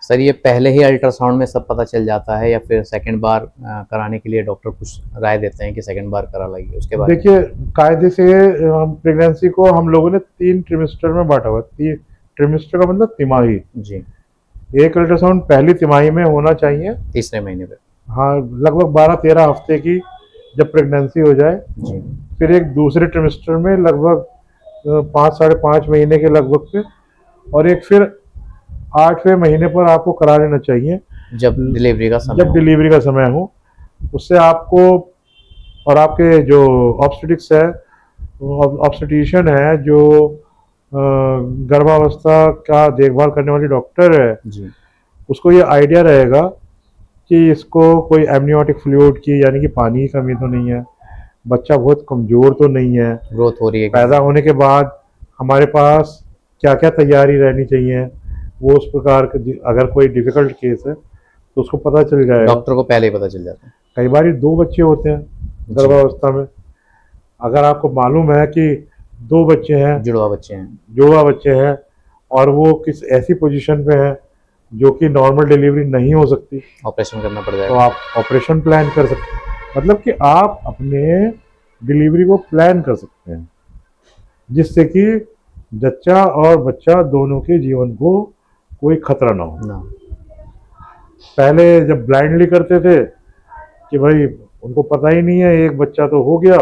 सर ये पहले ही अल्ट्रासाउंड में सब पता चल जाता है या फिर सेकंड बार कराने के लिए डॉक्टर कुछ राय देते हैं कि सेकंड बार करा लगी उसके बाद? देखिए, कायदे से प्रेगनेंसी को हम लोगों ने 3 ट्रिमेस्टर में बांटा हुआ है। ट्रिमेस्टर का मतलब तिमाही। जी। एक अल्ट्रासाउंड पहली तिमाही में होना चाहिए, तीसरे महीने पे। हाँ, लगभग 12-13 हफ्ते की जब प्रेगनेंसी हो जाए। जी। फिर एक दूसरे ट्रिमेस्टर में लगभग 5-5.5 महीने के लगभग पे, और एक फिर 8वें महीने पर आपको करा लेना चाहिए जब डिलीवरी का समय जब डिलीवरी का समय हो। उससे आपको और आपके जो ऑब्स्टेटिक्स है, ऑब्स्टेटिशियन है, जो गर्भावस्था का देखभाल करने वाली डॉक्टर है जी। उसको ये आइडिया रहेगा कि इसको कोई एमनियोटिक फ्लूइड की यानी कि पानी की कमी तो नहीं है, बच्चा बहुत कमज़ोर तो नहीं है, ग्रोथ हो रही है। पैदा होने के बाद हमारे पास क्या क्या तैयारी रहनी चाहिए, वो उस प्रकार के अगर कोई डिफ़िकल्ट केस है तो उसको पता चल जाएगा। डॉक्टर को पहले ही पता चल जाता है। कई बार 2 बच्चे होते हैं गर्भावस्था में, अगर आपको मालूम है कि 2 बच्चे हैं, जुड़वा बच्चे हैं। जुड़वा बच्चे हैं, और वो किस ऐसी पोजीशन पे है जो कि नॉर्मल डिलीवरी नहीं हो सकती, ऑपरेशन करना पड़ तो जाएगा। आप ऑपरेशन प्लान कर सकते हैं। मतलब कि आप अपने डिलीवरी को प्लान कर सकते हैं, जिससे कि जच्चा और बच्चा दोनों के जीवन को कोई खतरा ना हो। ना। पहले जब ब्लाइंडली करते थे कि भाई उनको पता ही नहीं है, एक बच्चा तो हो गया,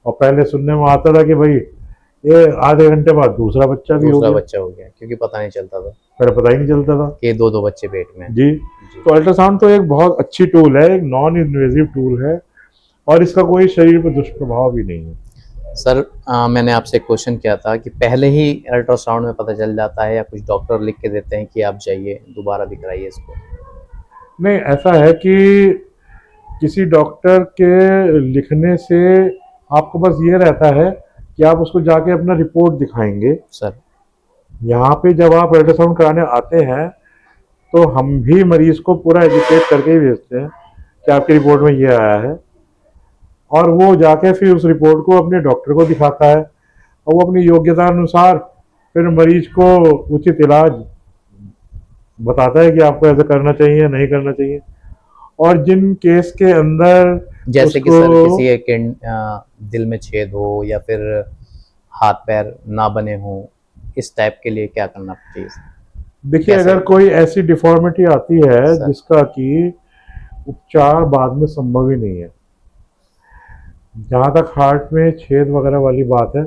और पहले सुनने में आता था कि भाई ये आधे घंटे बाद दूसरा बच्चा भी हो दूसरा गया, बच्चा हो गया, क्योंकि पता नहीं चलता था पहले पता ही नहीं चलता था कि दो बच्चे पेट में हैं। जी। जी। तो अल्ट्रासाउंड तो एक बहुत अच्छी टूल है, एक नॉन इन्वेजिव टूल है, और इसका कोई शरीर पर दुष्प्रभाव भी नहीं है। सर मैंने आपसे एक क्वेश्चन किया था कि पहले ही अल्ट्रासाउंड में पता चल जाता है या कुछ डॉक्टर लिख के देते हैं कि आप जाइए दोबारा दिखलाइए इसको? नहीं, ऐसा है कि किसी डॉक्टर के लिखने से आपको बस ये रहता है कि आप उसको जाके अपना रिपोर्ट दिखाएंगे। सर यहाँ पे जब आप अल्ट्रासाउंड कराने आते हैं तो हम भी मरीज को पूरा एजुकेट करके ही भेजते हैं कि आपकी रिपोर्ट में ये आया है, और वो जाके फिर उस रिपोर्ट को अपने डॉक्टर को दिखाता है, और वो अपनी योग्यता अनुसार फिर मरीज को उचित इलाज बताता है कि आपको ऐसा करना चाहिए, नहीं करना चाहिए। और जिन केस के अंदर जैसे कि उसको सर किसी एक दिल में छेद हो या फिर हाथ पैर ना बने हो, इस टाइप के लिए क्या करना चाहिए? देखिए, कैसे? अगर कोई ऐसी डिफॉर्मिटी आती है सर। जिसका कि उपचार बाद में संभव ही नहीं है, जहाँ तक हार्ट में छेद वगैरह वाली बात है,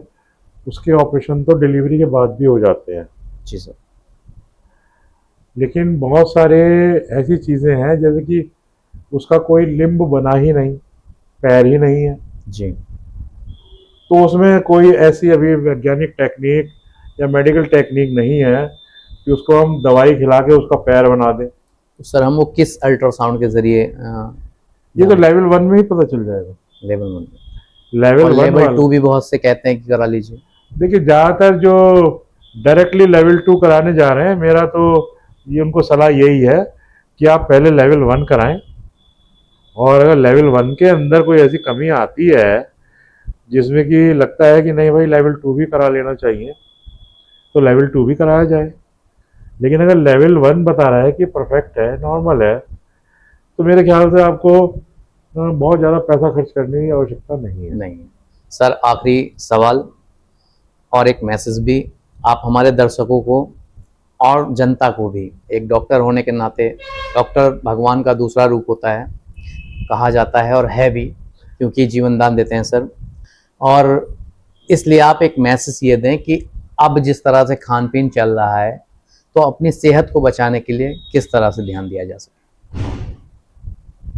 उसके ऑपरेशन तो डिलीवरी के बाद भी हो जाते हैं। जी सर। लेकिन बहुत सारे ऐसी चीज़ें हैं जैसे कि उसका कोई लिम्ब बना ही नहीं, पैर ही नहीं है, जी। तो उसमें कोई ऐसी अभी वैज्ञानिक टेक्निक या मेडिकल टेक्निक नहीं है कि उसको हम दवाई खिला के उसका पैर बना दें। तो सर हम वो किस अल्ट्रासाउंड के जरिए ये तो लेवल 1 में ही पता चल जाएगा। लेवल 1 लेवल 1 लेवल 2 भी बहुत से कहते हैं कि करा लीजिए। देखिए, ज़्यादातर जो डायरेक्टली लेवल 2 कराने जा रहे हैं, मेरा तो ये उनको सलाह यही है कि आप पहले लेवल 1 कराएं, और अगर लेवल 1 के अंदर कोई ऐसी कमी आती है जिसमें कि लगता है कि नहीं भाई लेवल 2 भी करा लेना चाहिए, तो लेवल 2 भी कराया जाए। लेकिन अगर लेवल 1 बता रहा है कि परफेक्ट है, नॉर्मल है, तो मेरे ख्याल से आपको बहुत ज़्यादा पैसा खर्च करने की आवश्यकता नहीं है। नहीं सर, आखिरी सवाल और एक मैसेज भी आप हमारे दर्शकों को और जनता को भी, एक डॉक्टर होने के नाते, डॉक्टर भगवान का दूसरा रूप होता है कहा जाता है, और है भी, क्योंकि जीवन दान देते हैं सर। और इसलिए आप एक मैसेज ये दें कि अब जिस तरह से खान पीन चल रहा है, तो अपनी सेहत को बचाने के लिए किस तरह से ध्यान दिया जा सकता है?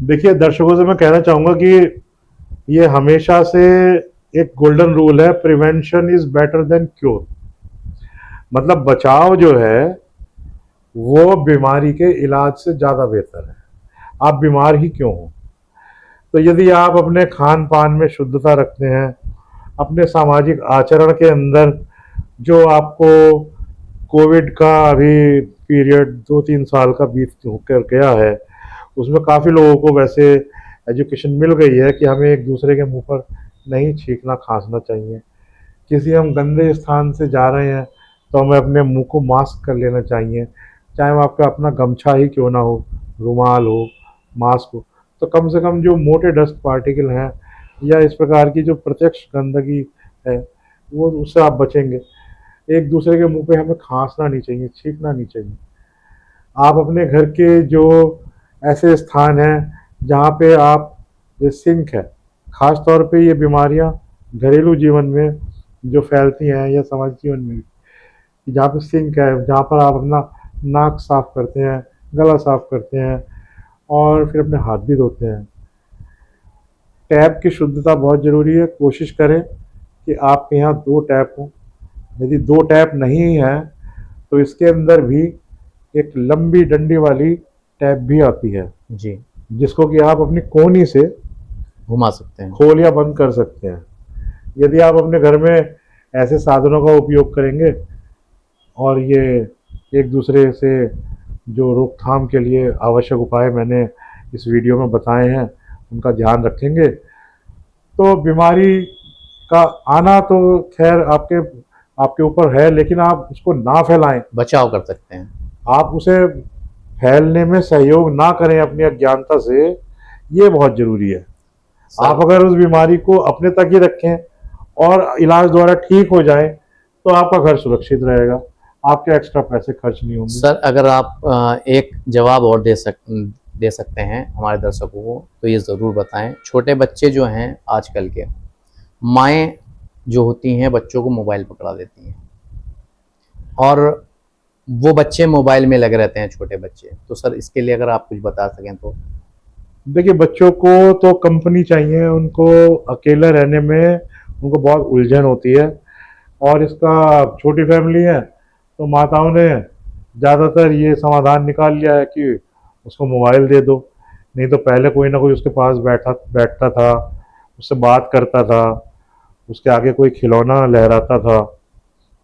देखिए, दर्शकों से मैं कहना चाहूँगा कि ये हमेशा से एक गोल्डन रूल है, prevention is better than cure. मतलब बचाव जो है वो बीमारी के इलाज से ज़्यादा बेहतर है, आप बीमार ही क्यों हो। तो यदि आप अपने खान पान में शुद्धता रखते हैं, अपने सामाजिक आचरण के अंदर जो आपको कोविड का अभी पीरियड 2-3 साल का बीत होकर गया है, उसमें काफ़ी लोगों को वैसे एजुकेशन मिल गई है कि हमें एक दूसरे के मुंह पर नहीं छींकना खांसना चाहिए। किसी हम गंदे स्थान से जा रहे हैं तो हमें अपने मुंह को मास्क कर लेना चाहिए, चाहे वो आपका अपना गमछा ही क्यों ना हो, रुमाल हो, मास्क हो, तो कम से कम जो मोटे डस्ट पार्टिकल हैं या इस प्रकार की जो प्रत्यक्ष गंदगी है वो उससे आप बचेंगे। एक दूसरे के मुंह पे हमें खांसना नहीं चाहिए, छींकना नहीं चाहिए। आप अपने घर के जो ऐसे स्थान हैं जहाँ पे आप, ये सिंक है, ख़ास तौर पे ये बीमारियाँ घरेलू जीवन में जो फैलती हैं या समाज जीवन में, जहाँ पे सिंक है, जहाँ पर आप अपना नाक साफ़ करते हैं, गला साफ़ करते हैं और फिर अपने हाथ भी धोते हैं। टैप की शुद्धता बहुत ज़रूरी है। कोशिश करें कि आपके यहाँ 2 टैप हों। यदि 2 टैप नहीं है तो इसके अंदर भी एक लंबी डंडी वाली टैप भी आती है जी। जिसको कि आप अपनी कोहनी से घुमा सकते हैं। खोल या बंद कर सकते हैं। यदि आप अपने घर में ऐसे साधनों का उपयोग करेंगे और ये एक दूसरे से जो रोकथाम के लिए आवश्यक उपाय मैंने इस वीडियो में बताए हैं उनका ध्यान रखेंगे, तो बीमारी का आना तो खैर आपके आपके ऊपर है, लेकिन आप उसको ना फैलाएं, बचाव कर सकते हैं। आप उसे फैलने में सहयोग ना करें अपनी अज्ञानता से, ये बहुत ज़रूरी है। आप अगर उस बीमारी को अपने तक ही रखें और इलाज द्वारा ठीक हो जाए तो आपका घर सुरक्षित रहेगा, आपके एक्स्ट्रा पैसे खर्च नहीं होंगे। सर अगर आप एक जवाब और दे सकते हैं हमारे दर्शकों को तो ये ज़रूर बताएं। छोटे बच्चे जो हैं आजकल के, माएँ जो होती हैं बच्चों को मोबाइल पकड़ा देती हैं और वो बच्चे मोबाइल में लगे रहते हैं, छोटे बच्चे। तो सर इसके लिए अगर आप कुछ बता सकें तो। देखिए, बच्चों को तो कंपनी चाहिए, उनको अकेले रहने में उनको बहुत उलझन होती है, और इसका छोटी फैमिली है तो माताओं ने ज़्यादातर ये समाधान निकाल लिया है कि उसको मोबाइल दे दो। नहीं तो पहले कोई ना कोई उसके पास बैठता था, उससे बात करता था, उसके आगे कोई खिलौना लहराता था,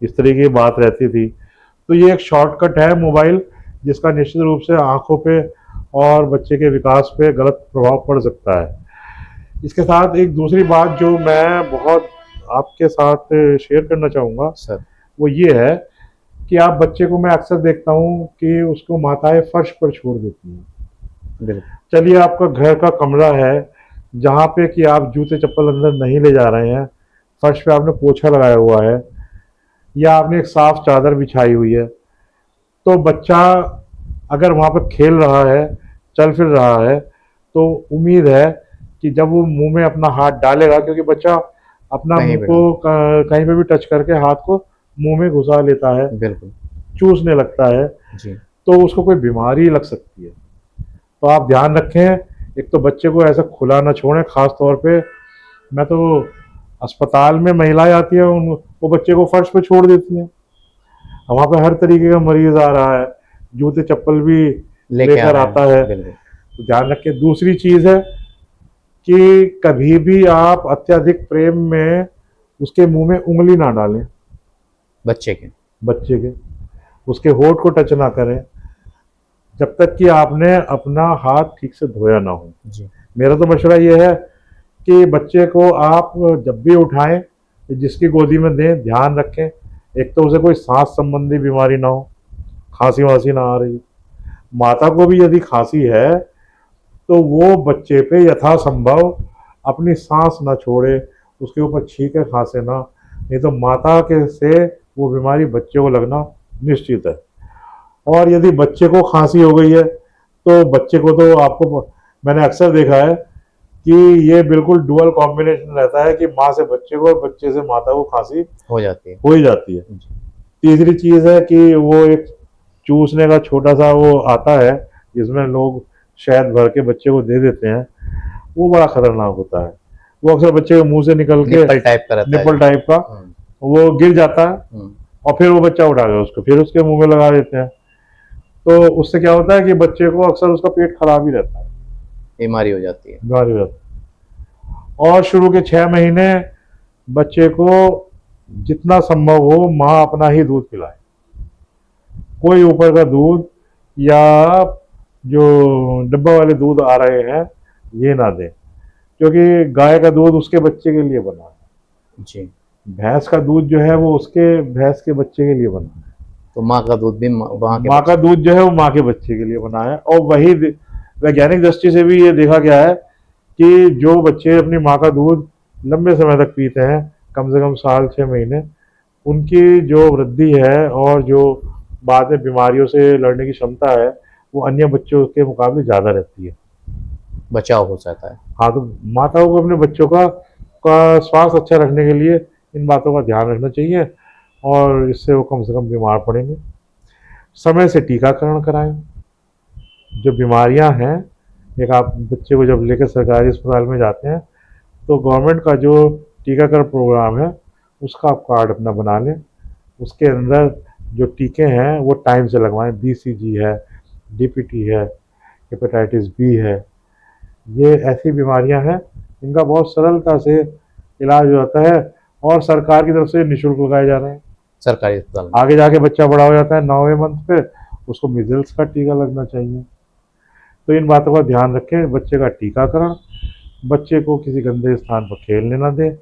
इस तरीके की बात रहती थी। तो ये एक शॉर्टकट है मोबाइल, जिसका निश्चित रूप से आँखों पे और बच्चे के विकास पे गलत प्रभाव पड़ सकता है। इसके साथ एक दूसरी बात जो मैं बहुत आपके साथ शेयर करना चाहूँगा सर वो ये है कि आप बच्चे को, मैं अक्सर देखता हूँ कि उसको माताएं फर्श पर छोड़ देती हैं। बिल्कुल। चलिए, आपका घर का कमरा है जहाँ पे कि आप जूते चप्पल अंदर नहीं ले जा रहे हैं, फर्श पे आपने पोछा लगाया हुआ है या आपने एक साफ चादर बिछाई हुई है, तो बच्चा अगर वहाँ पर खेल रहा है, चल फिर रहा है, तो उम्मीद है कि जब वो मुंह में अपना हाथ डालेगा, क्योंकि बच्चा अपना कहीं मुंह पे को कहीं पे भी टच करके हाथ को मुंह में घुसा लेता है, बिल्कुल चूसने लगता है, जी। तो उसको कोई बीमारी लग सकती है। तो आप ध्यान रखें, एक तो बच्चे को ऐसा खुला ना छोड़ें। खास तौर पे मैं तो अस्पताल में महिलाएं आती हैं, उन वो बच्चे को फर्श पे छोड़ देती हैं। वहाँ पे हर तरीके का मरीज आ रहा है, जूते चप्पल भी लेके आ लेकर रहे आता हैं, है। बिल्कुल। तो ध्यान रखें। दूसरी चीज़ है कि कभी भी आप अत्यधिक प्रेम में उसके मुंह में उंगली ना डालें, बच्चे के उसके होठ को टच ना करें जब तक कि आपने अपना हाथ ठीक से धोया ना हो। जी। मेरा तो मशवरा ये है कि बच्चे को आप जब भी उठाएं, जिसकी गोदी में दें, ध्यान रखें एक तो उसे कोई सांस संबंधी बीमारी ना हो, खांसी वासी ना आ रही। माता को भी यदि खांसी है तो वो बच्चे पे यथासंभव अपनी सांस ना छोड़े, उसके ऊपर छींके खांसे ना, नहीं तो माता के से वो बीमारी बच्चे को लगना निश्चित है। और यदि बच्चे को खांसी हो गई है तो बच्चे को तो आपको, मैंने अक्सर देखा है कि ये बिल्कुल डुअल कॉम्बिनेशन रहता है कि माँ से बच्चे को और बच्चे से माता को खांसी हो ही जाती है। तीसरी चीज़ है कि वो एक चूसने का छोटा सा वो आता है जिसमें लोग शहद भर के बच्चे को दे देते हैं, वो बड़ा खतरनाक होता है। वो अक्सर बच्चे के मुंह से निकल के निपल टाइप का वो गिर जाता है और फिर वो बच्चा उठा के उसको फिर उसके मुंह में लगा देते हैं। तो उससे क्या होता है कि बच्चे को अक्सर उसका पेट खराब ही रहता है, बीमारी हो जाती है। बीमारी हो जाती है। और शुरू के 6 महीने बच्चे को जितना संभव हो माँ अपना ही दूध पिलाए, कोई ऊपर का दूध या जो डब्बा वाले दूध आ रहे हैं ये ना दें, क्योंकि गाय का दूध उसके बच्चे के लिए बना है जी। भैंस का दूध जो है वो उसके भैंस के बच्चे के लिए बना है। तो माँ का दूध भी माँ का दूध जो है वो माँ के बच्चे के लिए बना है। और वही वैज्ञानिक दृष्टि से भी ये देखा गया है कि जो बच्चे अपनी माँ का दूध लंबे समय तक पीते हैं, कम से कम साल 6 महीने, उनकी जो वृद्धि है और जो बाद में बीमारियों से लड़ने की क्षमता है वो अन्य बच्चों के मुकाबले ज़्यादा रहती है, बचाव हो जाता है। हाँ, तो माताओं को अपने बच्चों का स्वास्थ्य अच्छा रखने के लिए इन बातों का ध्यान रखना चाहिए और इससे वो कम से कम बीमार पड़ेंगे। समय से टीकाकरण कराएं। जो बीमारियां हैं, एक आप बच्चे को जब लेकर सरकारी अस्पताल में जाते हैं तो गवर्नमेंट का जो टीकाकरण प्रोग्राम है उसका आप कार्ड अपना बना लें। उसके अंदर जो टीके हैं वो टाइम से लगवाएं। BCG है, DPT है, हेपेटाइटिस B है, ये ऐसी बीमारियां हैं इनका बहुत सरलता से इलाज होता है और सरकार की तरफ से निःशुल्क लगाए जा रहे हैं। सरकारी अस्पताल में। आगे जाके बच्चा बड़ा हो जाता है 9वें मंथ पे, उसको मीजल्स का टीका लगना चाहिए। तो इन बातों का ध्यान रखें। बच्चे का टीकाकरण, बच्चे को किसी गंदे स्थान पर खेलने ना दें,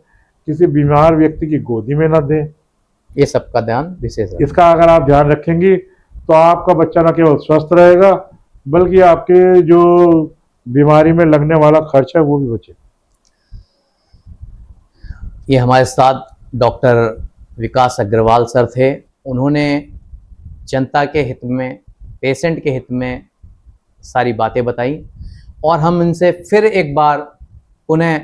किसी बीमार व्यक्ति की गोदी में ना दें। ये सबका ध्यान विशेष है। इसका अगर आप ध्यान रखेंगी तो आपका बच्चा न केवल स्वस्थ रहेगा बल्कि आपके जो बीमारी में लगने वाला खर्च है वो भी बचेगा। ये हमारे साथ डॉक्टर विकास अग्रवाल सर थे। उन्होंने जनता के हित में, पेशेंट के हित में सारी बातें बताई और हम इनसे फिर एक बार पुनः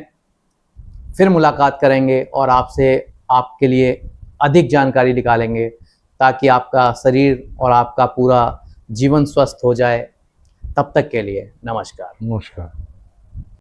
फिर मुलाकात करेंगे और आपसे आपके लिए अधिक जानकारी निकालेंगे ताकि आपका शरीर और आपका पूरा जीवन स्वस्थ हो जाए। तब तक के लिए नमस्कार। नमस्कार।